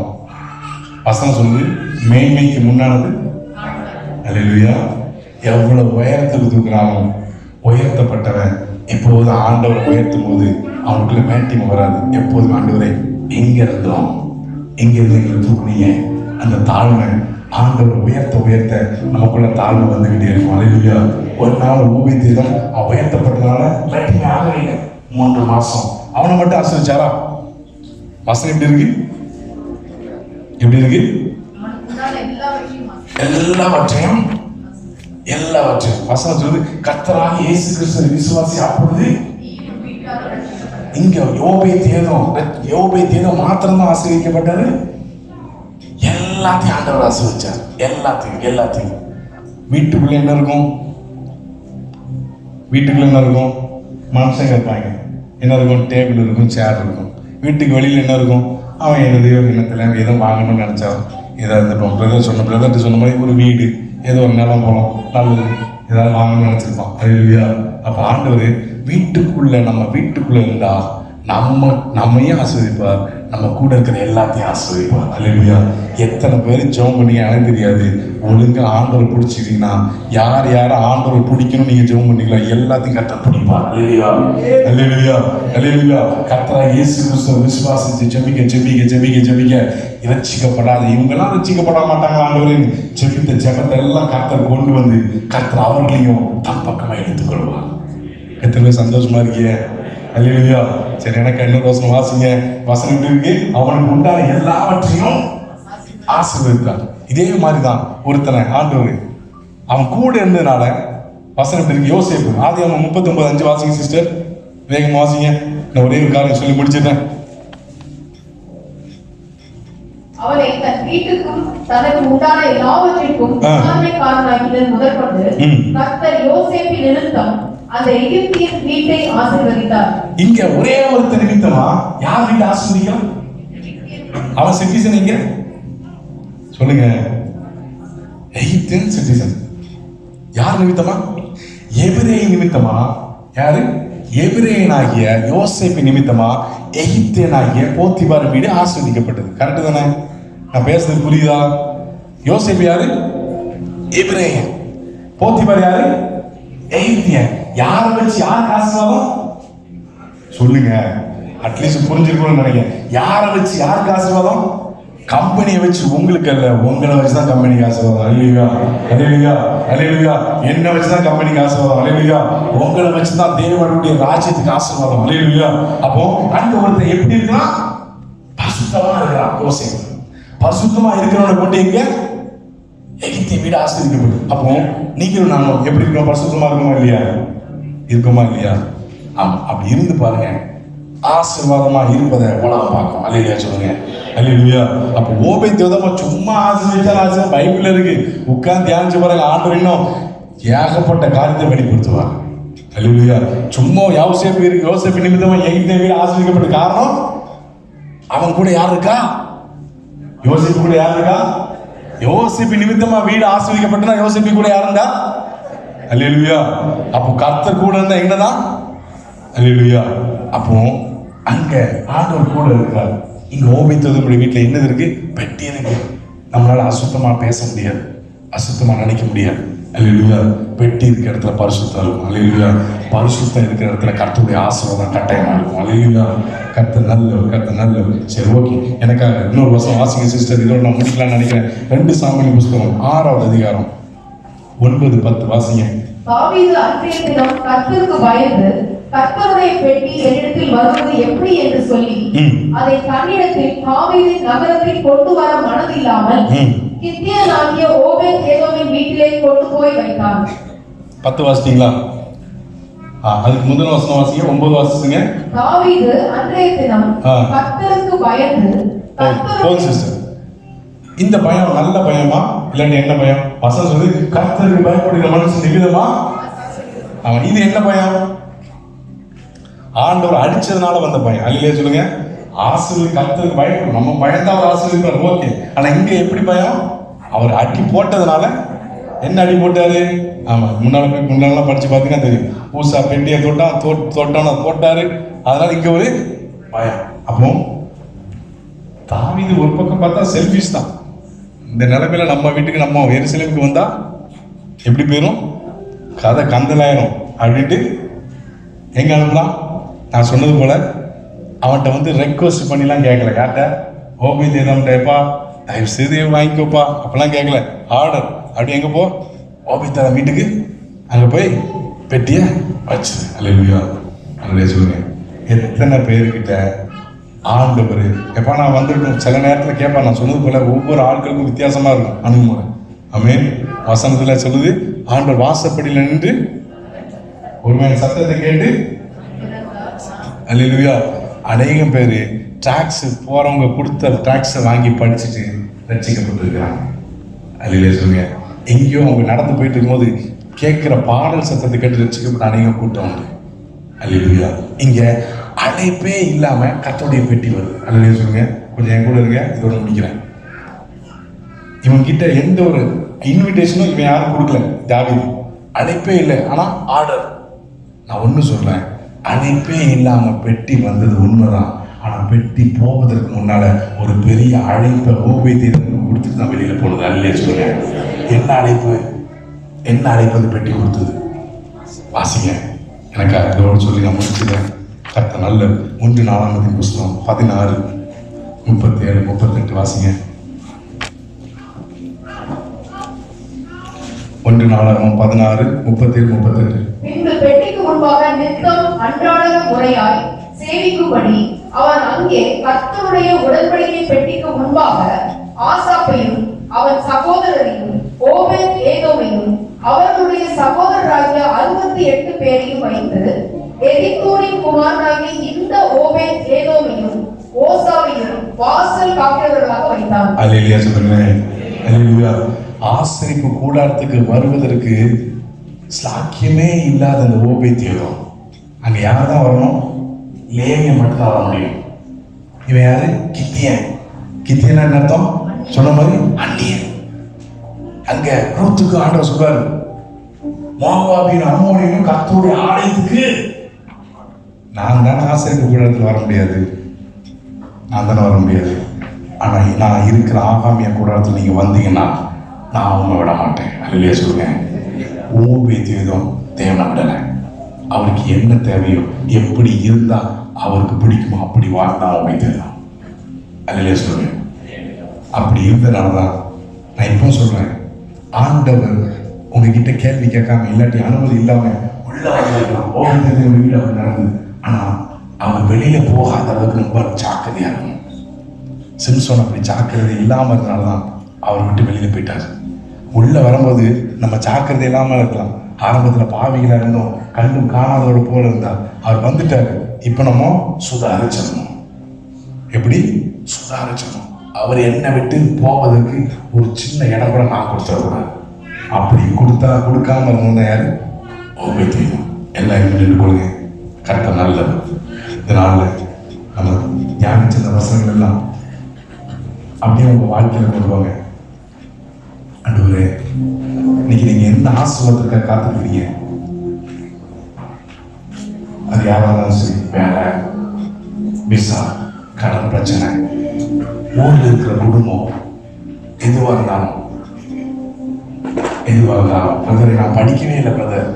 வசனம் சொல்லு, மேன்மைக்கு முன்னானது. அல்லேலூயா. எவ்வளவு உயரத்துக்கு தூக்குறானோ உயர்த்தப்பட்டவன் எப்போது ஆண்டவரை உயர்த்தும் போது அவனுக்குள்ள மேட்டிமை வராது. எப்போதும் ஆண்டவரை எங்கிருந்தோம், எங்கிருந்து எங்களை தூக்குனீங்க, அந்த தாழ்மை ஆண்டவர் உயர்த்த நமக்குள்ள தாழ்மை வந்துகிட்டே இருக்கும். அல்லேலூயா. ஒரு நாள் ஓபேத் அவன் உயர்த்தப்பட்டனால ஆகவே 3 மாசம் அவனை மட்டும் ஆசீர்வதிச்சாரா? வசனம் எப்படி இருக்கு? எல்லாவற்றையும் எல்லாவற்றையும். வசனம் சொல்லுது கர்த்தராகிய இயேசு கிறிஸ்துவை விசுவாசி அப்பொழுது இங்க யோபே தேதம் மாத்திரம்தான் ஆசீர்வதிக்கப்பட்டாரு. எல்லாத்தையும் ஆண்டவர் ஆசீர்வதிச்சார். எல்லாத்தையும். வீட்டுக்குள்ள என்ன இருக்கும்? மனுஷங்க இருப்பாங்க. என்ன இருக்கும்? டேபிள் இருக்கும், சேர் இருக்கும். வீட்டுக்கு வெளியில் என்ன இருக்கும்? அவன் என்னத்தில் எதோ வாங்கணும்னு நினைச்சான். ஏதாவது இருந்துட்டோம். பிரதர்ட்டு சொன்ன மாதிரி ஒரு வீடு, ஏதோ ஒரு நிலம் போனோம், நல்லது ஏதாவது வாங்கணும்னு நினைச்சிருப்பான். அல்லேலூயா. அப்போ ஆண்டவர் நம்ம வீட்டுக்குள்ள இருந்தா நம்மையும் ஆசீர்வதிப்பார், நம்ம கூட இருக்கிற எல்லாத்தையும் ஆசீர்வதிப்பார். அல்லேலூயா. எத்தனை பேர் ஜெபம் பண்ணீங்க எனக்கு தெரியாது. ஒழுங்கா ஆண்டவர் பிடிச்சிட்டீங்கன்னா, யார் ஆண்டவர் பிடிக்கணும் நீங்க ஜெபம் பண்ணீங்களா, எல்லாத்தையும் கர்த்தர் பிடிப்பார். அல்லேலூயா. கர்த்தராகிய இயேசு கிறிஸ்துவை விசுவாசித்து ஜெபிக்க இரட்சிக்கப்படாத இவங்கெல்லாம் ரட்சிக்கப்பட மாட்டாங்க. ஆண்டவர் ஜெபித்த ஜெபத்தை எல்லாம் கர்த்தர் கொண்டு வந்து கர்த்தர் அவர்களையும் தம் பக்கமா எடுத்துக்கொள்வார். எத்தனை பேர் சந்தோஷமா இருக்கீங்க? அல்லேலூயா. சரி, எனக்கு என்ன வாசிங்க. வசனம் இருக்கு, அவனுக்கு உண்டான எல்லாவற்றையும் ஆசீர்வதித்தார். இதே மாதிரிதான் ஒருத்தனை ஆண்டவர் அவன் கூட இருந்ததுனால வசனம் இருக்கு. யோசேப்பு ஆதியாகமம் 39:5 வாசிங்க சிஸ்டர், வேகமா வாசிங்க. நான் ஒரே ஒரு காரியம் சொல்லி முடிச்சிட்டேன். அவனை தன் வீட்டுக்கும் தனக்கு உண்டான எல்லாவற்றிற்கும் காரணமாக்கினது முதற்கொண்டு கர்த்தர் யோசேப்பின் நிமித்தம் அந்த எகிப்தியன் வீட்டை ஆசீர்வதித்தார். இங்க ஒரே ஒரு நிமித்தமா யார் வீட்டை ஆசீர்வதிக்கிறான்? அவன் சிட்டிசன். இங்க சொல்லுங்க, எகிப்தியன் சிட்டிசன். யார் நிமித்தமா? எபிரேய நிமித்தமா. யாரு? எபிரேயனாகிய யோசேப்பு நிமித்தமா எகிப்தியனாகிய போத்திபார் வீடு ஆசீர்வதிக்கப்பட்டது. கரெக்ட் தானே? நான் பேசுறது புரியுதா? யோசேப்பு யாரு? எபிரேயன். போத்திபார் யாரு? எகிப்தியன். யாரை வச்சு யாருக்கு ஆசீர்வாதம்? சொல்லுங்க, அட்லீஸ்ட் புரிஞ்சிருக்கணும்னு நினைக்கிறேன். யாரை வச்சு யாருக்கு ஆசீர்வாதம்? கம்பெனியை வச்சு. உங்களுக்கு அல்ல, உங்களை வச்சுதான் கம்பெனிக்கு ஆசீர்வாதம். அல்லேலூயா. என்ன வச்சுதான் கம்பெனிக்கு ஆசீர்வாதம். அல்லேலூயா. உங்களை வச்சுதான் தேவனுடைய ராஜ்யத்துக்கு ஆசீர்வாதம். அல்லேலூயா. அப்போ அந்த ஒருத்தர் எப்படி இருக்கலாம்? பரிசுத்தமா இருக்கிறான். யோசேப்பு பரிசுத்தமா இருக்கிறவனை கொண்டு எங்க எகிப்திய வீடு ஆசீர்வதிக்கப்படும். அப்போ நீங்களும் நானும் எப்படி இருக்கோம்? பரிசுத்தமா இருக்குமா இல்லையா? ஆமா. அப்படி இருந்து பாருங்க, ஆசீர்வாதமா இருப்பதை உலகம் பார்க்கும். அல்லேலூயா சொல்லுங்க. அல்லேலூயா. அப்போ ஓபேத்யோதமா சும்மா ஆசீர்வதிச்சா பைபிள்ல இருக்கு. உட்கார்ந்து தியானிச்சு பாருங்க, ஆண்டவர் இன்னும் ஏகப்பட்ட காரியத்தை வெளிப்படுத்துவார். அல்லேலூயா. சும்மா யோசேப்பு நிமித்தமா எகிப்திய வீடு ஆசீர்வதிக்கப்பட்ட காரணம் அவன் கூட யார் இருக்கா? யோசேப்பு கூட யார் இருக்கா? யோசேப்பு நிமித்தமா வீடு ஆசீர்வதிக்கப்பட்டா யோசேப்பு கூட யாருண்டா? அல்லேலூயா. அப்போ கர்த்தர் கூட இருந்தா என்னதான்? அல்லேலூயா. அப்போ அங்க ஆண்டவர் கூட இருக்கார். இங்க ஓபேத்யோதமுடைய வீட்டுல என்னது இருக்கு? பெட்டி இருக்கு. நம்மளால அசுத்தமா பேச முடியாது, அசுத்தமா நினைக்க முடியாது. அல்லேலூயா. பெட்டி இருக்கிற இடத்துல பரிசுத்தம் இருக்கும். அல்லேலூயா. பரிசுத்தம் இருக்கிற இடத்துல கர்த்தருடைய ஆசீர்வாதம் கட்டாயமா இருக்கும். அல்லேலூயா. கர்த்தர் நல்லவர். சரி, ஓகே. எனக்காக இன்னொரு வருஷம் வாசிங்க சிஸ்டர். இதோட நான் முடிக்கலாம்னு நினைக்கிறேன். 2 சாமுவேல் புஸ்தகம் 6வது அதிகாரம் 9-10 வாசிங்க. தாவீது அன்றைய தினம் கர்த்தருக்கு பயந்து கர்த்தருடைய பெட்டி என்னிடத்தில் வருவது எப்படி என்று சொல்லி அதை தன்னிடத்தில் தாவீதின் நகரத்தில் கொண்டு வர மனதில்லாமல் கித்தியனாகிய ஓபேத்-ஏதோமின் வீட்டிலே கொண்டு போய் வைத்தான். 10 வாசிட்டீங்களா? அதுக்கு முதல் வசனம் வாசிங்க. 9 வாசிங்க. தாவீது அன்றைய தினம் கர்த்தருக்கு பயந்து போதும் சிஸ்டர். இந்த பயம் நல்ல பயமா இல்லாட்டி என்ன பயம்? வசனம் சொல்லி கர்த்தருக்கு பயப்படுகிற மனுஷன் நிமித்தமா அவன். இது என்ன பயம்? ஆண்டவர் அடிச்சதுனால வந்த பயம். அல்லேலூயா சொல்லுங்க. கர்த்தருக்கு பயப்படும். நம்ம பயந்தா அவர் ஆசீர்வதிப்பார். ஓகே. ஆனா இங்க எப்படி பயம்? அவர் அடி போட்டதுனால. என்ன அடி போட்டாரு? ஆமா, முன்னால படிச்சு பார்த்தீங்கன்னா தெரியும். ஊசா பெட்டியை தொட்டான போட்டாரு. அதனால இங்க ஒரு பயம். அப்போ தாவீது ஒரு பக்கம் பார்த்தா செல்ஃபிஷ் தான். இந்த நிலைமையில நம்ம வீட்டுக்கு நம்ம எருசலேமுக்கு வந்தா எப்படி போயிரும்? கதை கந்தலாயிரும் அப்படின்ட்டு எங்க அனுப்பலாம்? நான் சொன்னது போல அவன்கிட்ட ரெக்வஸ்ட் பண்ணிலாம் கேட்கல. யார்கிட்ட? ஓபேத்-ஏதோம்கிட்டப்பா தயவு செய்து வாங்கிக்கோப்பா அப்பெல்லாம் கேட்கல. ஆர்டர். அப்படி எங்க போ? ஓபேத் வீட்டுக்கு அங்க போய் பெட்டிய வச்சு. அல்லேலூயா. அல்லேலூயா சொல்லுங்க. எத்தனை பேர்கிட்ட ஆண்டவர் எப்பா நான் வந்துட்டோம். சில நேரத்தில் கேட்பா. நான் சொன்னது போல ஒவ்வொரு ஆட்களுக்கும் வித்தியாசமா இருக்கும் அணுகுமுறை. ஆமென். வசனத்துல சொல்லுது ஆண்டவர் வாசப்படியில் நின்று ஒருவன் சத்தத்தை கேட்டு அல்லேலூயா. அநேகம் பேர் டாக்ஸ் போறவங்க கொடுத்த டாக்ஸை வாங்கி படிச்சுட்டு ரட்சிக்கப்பட்டிருக்கிறாங்க. அல்லேலூயா சொல்லுங்க. எங்கேயோ அவங்க நடந்து போயிட்டு இருக்கும்போது கேட்கிற பாடல் சத்தத்தை கேட்டு ரட்சிக்கப்பட்ட அநேகம் கூட்டம் உண்டு. அல்லேலூயா. இங்க அழைப்பே இல்லாம கர்த்தருடைய பெட்டி வருது. அல்லேலூயா சொல்லுங்க. கொஞ்சம் என் கூட இருங்க, இதோட முடிக்கிறேன். இவன் கிட்ட எந்த ஒரு இன்விடேஷனும் இவன் யாரும் கொடுக்கல. தாவீது அழைப்பே இல்லை, ஆனா ஆர்டர். நான் ஒண்ணு சொல்றேன், அழைப்பே இல்லாம பெட்டி வந்தது உண்மைதான். ஆனா பெட்டி போவதற்கு முன்னால ஒரு பெரிய அழைப்பை ஓபேத்திற்கு கொடுத்துட்டு தான் வெளியில போனது. அல்லேலூயா சொல்லுங்க. என்ன அழைப்பு, என்ன அழைப்பு அந்த பெட்டி கொடுத்தது? வாசிங்க. எனக்கு அதோடு சொல்லி நான் முடிச்சுக்கிறேன். கர்த்தர் நல்ல 1 நாளாகமத்தின் புஸ்தகம் 16, 37, 38 வாசிங்க. 1 நாளாகமம் 16, 37, 38. பின்பு பெட்டிக்கு முன்பாக நித்தம் அன்றாட முறையாய் சேவிக்கும்படி அவன் அங்கே கர்த்தருடைய உடன்படிக்கை பெட்டிக்கு முன்பாக ஆசாப்பையும் அவன் சகோதரரையும் ஓபேத் ஏதோமையும் அவர்களுடைய சகோதரராகிய 68 பேரையும் வைத்து எதித்தூரின் குமாரனாகிய இந்த ஓபேத் ஏதோமையும் ஓசாவையும் வாசல் காக்கிறவர்களாக வைத்தான். அல்லேலூயா சொல்லுங்க. அல்லேலூயா. ஆசரிப்பு கூடாரத்துக்கு வருவதற்கு ஸ்லாக்கியமே இல்லாத அந்த ஓபேத் ஏதோம் அங்க யார் தான் வரணும்? லேவியன் மட்டும் தான் வர முடியும். இவன் யாரு? கித்தியன். கித்தியன் என்ன அர்த்தம்? சொன்ன மாதிரி அந்நியன். அங்க ரூத்துக்கு ஆண்டவர் சொல்றாரு, மோவாபின் அம்மோனியும் கர்த்தருடைய ஆலயத்துக்கு நான் தானே ஆசரிப்பு கூடாரத்தில் வர முடியாது, நான் தானே வர முடியாது. ஆனா நான் இருக்கிற ஆகாமிய கூடாரத்தில் நீங்க வந்தீங்கன்னா நான் அவங்க விட மாட்டேன். அல்லேலூயா சொல்லுங்க. ஓபேத் ஏதோம் தேவனை விடலை. அவருக்கு என்ன தேவையோ, எப்படி இருந்தா அவருக்கு பிடிக்குமோ அப்படி வாழ்ந்தா ஓபேத் ஏதோம். அல்லேலூயா சொல்லுங்க. அப்படி இருந்தனாலதான் நான் இப்போ சொல்றேன், ஆண்டவர் உங்ககிட்ட கேள்வி கேட்காம இல்லாட்டி அனுமதி இல்லாம உள்ள வரலாம். ஓபேத் ஏதோம் வீடு அப்படி நடந்தது. ஆனா அவன் வெளியில போகாத அளவுக்கு ரொம்ப ஜாக்கிரதையா இருக்கணும். சிம்சோன் அப்படி ஜாக்கிரதை இல்லாம இருந்தனாலதான் அவர் விட்டு வெளியில போயிட்டாரு. உள்ள வரும்போது நம்ம ஜாக்கிரதை இல்லாம இருக்கலாம். ஆரம்பத்துல பாவிகளா இருந்தோம், கண்ணும் காணாதோட போல இருந்தா அவர் வந்துட்டாரு. இப்ப நம்ம சுதாரிச்சிடணும். எப்படி சுதாரிச்சிடணும்? அவர் என்னை விட்டு போவதற்கு ஒரு சின்ன இடம் கூட நான் கொடுத்துடக்கூடாது. அப்படி கொடுக்காம இருந்தோம்னா யாரு? ஓபேத் ஏதோம். எல்லாம் கொடுங்க. கரெக்டாக நல்லது. இதனால நம்ம தியானிச்ச வசனங்கள் எல்லாம் அப்படியே உங்க வாழ்க்கையில கொண்டு வாங்க. ஆண்டவரே, இன்னைக்கு நீங்க எந்த ஆசீர்வாதத்துக்காக காத்துக்கிறீங்க? அது யாரா இருந்தாலும் சரி, வேலை, விசா, கடன் பிரச்சனை, ஊர்ல இருக்கிற குடும்பம், எதுவாக இருந்தாலும் பிரதர் நான் படிக்கவே இல்லை, பிரதர்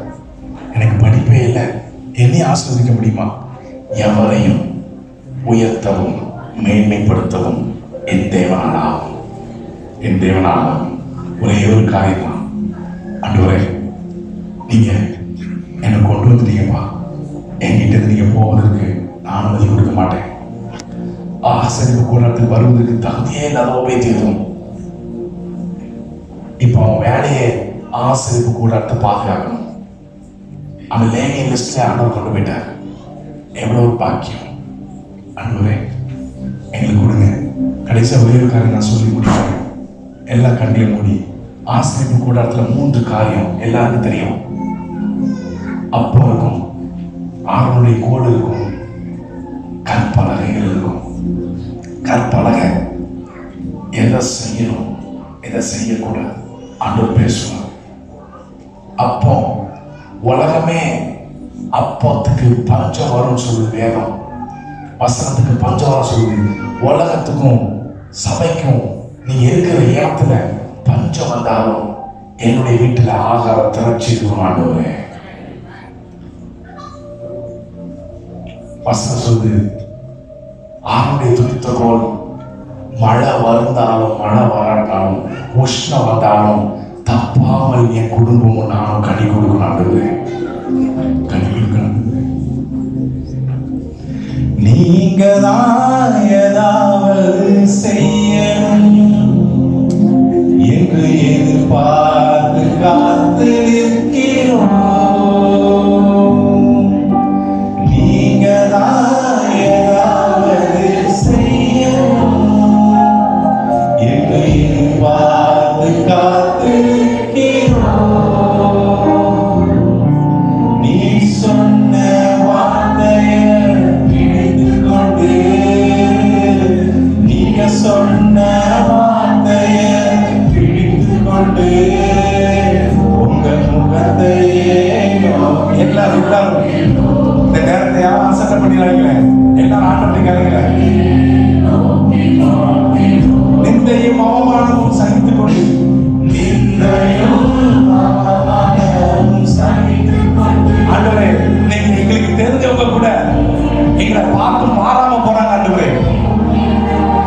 எனக்கு படிப்பே இல்லை, என்னையும் ஆசீர்வதிக்க முடியுமா? எவரையும் உயர்த்தவும் மேன்மைப்படுத்தவும் என் தேவனாகும். என் தேவனாகும். ஒரே ஒரு காரியம் தான், ஆண்டவரே நீங்க என்னை கொண்டு வந்துட்டீங்கப்பா, என்கிட்ட நீங்க போவதற்கு நான் அனுமதி கொடுக்க மாட்டேன். ஆசரிப்பு கூடத்துக்கு வருவதற்கு தகுதியே இல்லாத ஓபேத் ஏதோம் இப்போ அவன் வேலையை ஆசரிப்பு கூடத்தை பாதுகாக்கணும். அவன் லேவியன் லிஸ்ட்ல ஆண்டவர் கொண்டு போயிட்டார். எவ்வளவு ஒரு பாக்கியம்! ஆண்டவரே எங்களுக்கு கொடுங்க. கடைசியா ஒரே ஒரு காரியம் நான் சொல்லி முடிக்கிறேன். எல்லா கண்களையும் மூடி. ஆசரிப்பு கூடாரத்துல 3 காரியம் எல்லாருக்கும் தெரியும். அப்போ இருக்கும், ஆறுடைய கோடு இருக்கும், கற்பலகைகள் இருக்கும். கற்பலகை எதை செய்யணும், எதை செய்யக்கூடாது ஆண்டவர் பேசுவார். அப்போ உலகமே அப்பத்துக்கு பஞ்சம் வரும் சொல்லுது வேதம். வசனத்துக்கு பஞ்சம் வரும் சொல்லுது. உலகத்துக்கும் சபைக்கும் நீ இருக்கிற இடத்துல பஞ்சம் வந்தாலும் என்னுடைய வீட்டுல ஆகாரம் திரட்சி இருக்கும் ஆண்டவரே. வசனம் சொல்லுது, ஆணுடைய துணித்தகோல் மழை வந்தாலும் மழை வராட்டாலும் உஷ்ணம் வந்தாலும் தப்பாமல் என் குடும்பமும் நானும் கனி கொடுக்கணும் ஆண்டவரே. கனி கொடுக்கணும். நீங்க தான் ஏதாவது செய்யணும் என்று எதிர்பார்த்து காத்து நினைக்கிறேன். எல்லாரும் ஆட்டத்தை கேளுங்களேன். நிந்தையும் அவமானமும் சகித்துக் கொண்டு ஆண்டவரே, நீங்க எங்களுக்கு தெரிஞ்சவங்க கூட எங்களை பார்த்து மாறாம போறாங்க. ஆண்டவரே,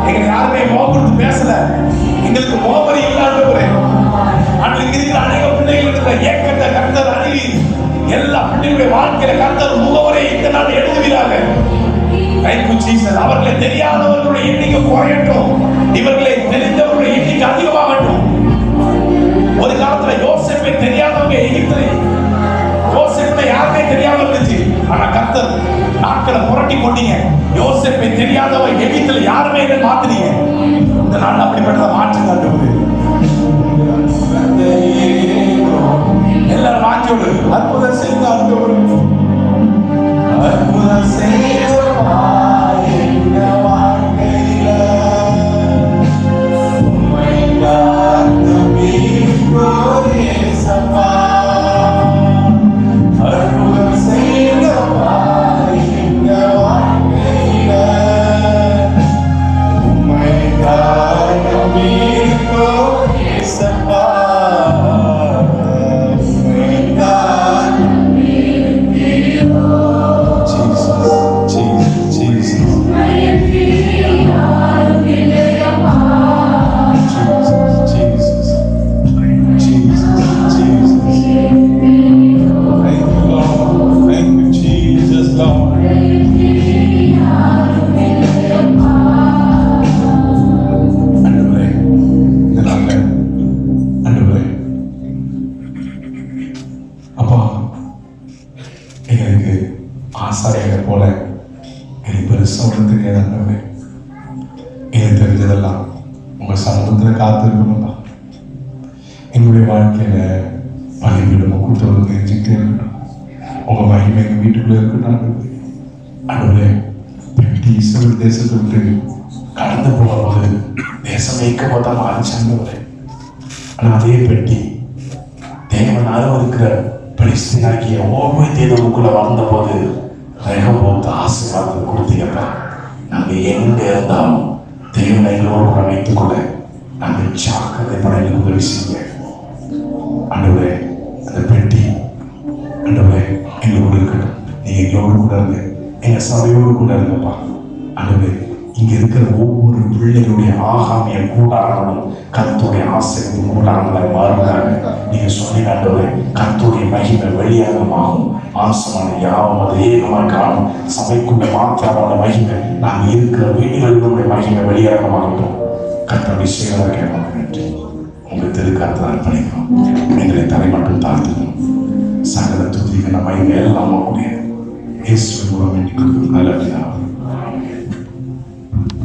எங்களை யாருமே மோகம் கொடுத்து பேசல, எங்களுக்கு மோகரி இல்ல. ஆண்டவரே, அன்றைக்கு இருக்கிற அநேக பிள்ளைகள் இருக்கிற ஏக்கத்தை கர்த்தர் அறிவி எல்லா பிள்ளைகளுடைய வாழ்க்கையில கர்த்தர் முகவரை இந்த நாள் எழுதுவீராக. அவர்களை தெரியாதவர்களுடைய எண்ணிக்கை குறையட்டும், இவர்களை தெரிந்தவர்களுடைய எண்ணிக்கை அதிகமாகட்டும். ஒரு காலத்துல யோசேப்பை தெரியாதவங்க எகிப்திலே, யோசேப்பை யாருமே தெரியாம இருந்துச்சு. ஆனா கர்த்தர் நாட்களை புரட்டி கொண்டீங்க. யோசேப்பை தெரியாதவங்க எகிப்தில யாருமே இல்லை மாத்தினீங்க. இந்த நாள் அப்படிப்பட்ட மாற்றம் காட்டுவது. எல்லாரும் மாற்றோடு அற்புதம் செய்த அற்புதம் செய்த ஆசாரியை போல எனக்கு பெருசா ஒன்று தெரியாது. ஆண்டவரே, எனக்கு தெரிஞ்சதெல்லாம் உங்க சமூகத்தில் காத்திருக்கணும்பா. எங்களுடைய வாழ்க்கையில பள்ளிவிடமும் கூட்டுறவு தெரிஞ்சுக்கிட்டே இருக்கட்டும். உங்க மகிமை எங்க வீட்டுக்குள்ள இருக்கட்டும். ஆண்டவரே, பெட்டி இஸ்ரவேல் தேசத்தை விட்டு கடந்து போகும்போது தேசம் ஏக்கப்பட்ட மாறிச்சாண்டவரே. ஆனா அதே பெட்டி தேவனால இருக்கிற பலிஸ்தீனாகிய ஓபேத் ஏதோமுக்குள்ள வந்த போது ரெகோபோத் ஆசீர்வாதத்தை கொடுத்தீங்கப்பா. நாங்க எங்க இருந்தாலும் தேவனை எங்களோடு வைத்துக் கொள்ள நாங்கள் ஜாக்கிரதை பட எங்களுக்கு உதவி செய்யுங்க. ஆண்டவரே, அந்த பெட்டி ஆண்டவரே எங்களோடு இருக்கட்டும். நீங்க எங்களோடு கூட இருந்து எங்க சபையோடு கூட இருங்கப்பா. ஆண்டவரே, இங்க இருக்கிற ஒவ்வொரு பிள்ளைகளுடைய ஆகாமிய கூடாரங்களும் கர்த்தருடைய ஆசீர்வாதம் கூடாரங்களை மாறுகிறாங்க. நீங்க சொன்னீங்க ஆண்டவரே, கர்த்தருடைய மகிமை வெளியாகமாகும். மாம்சமான யாவும் அது ஏகமாக காணும். சபைக்குள்ள மாத்திரமான மகிமை நாங்கள் இருக்கிற வீடுகளினுடைய மகிமை வெளியாகமாகட்டும். கர்த்தருடைய சேவை கேட்பாங்க. நன்றி. உங்க திருக்கரத்தை அர்ப்பணிக்கிறோம். எங்களை தலை மட்டும் தாழ்த்துக்கணும். சகல துதிகள் நம்ம எல்லாம் கூடிய இயேசுவின் மூலம் வேண்டிக் கொள்கிறோம். நல்ல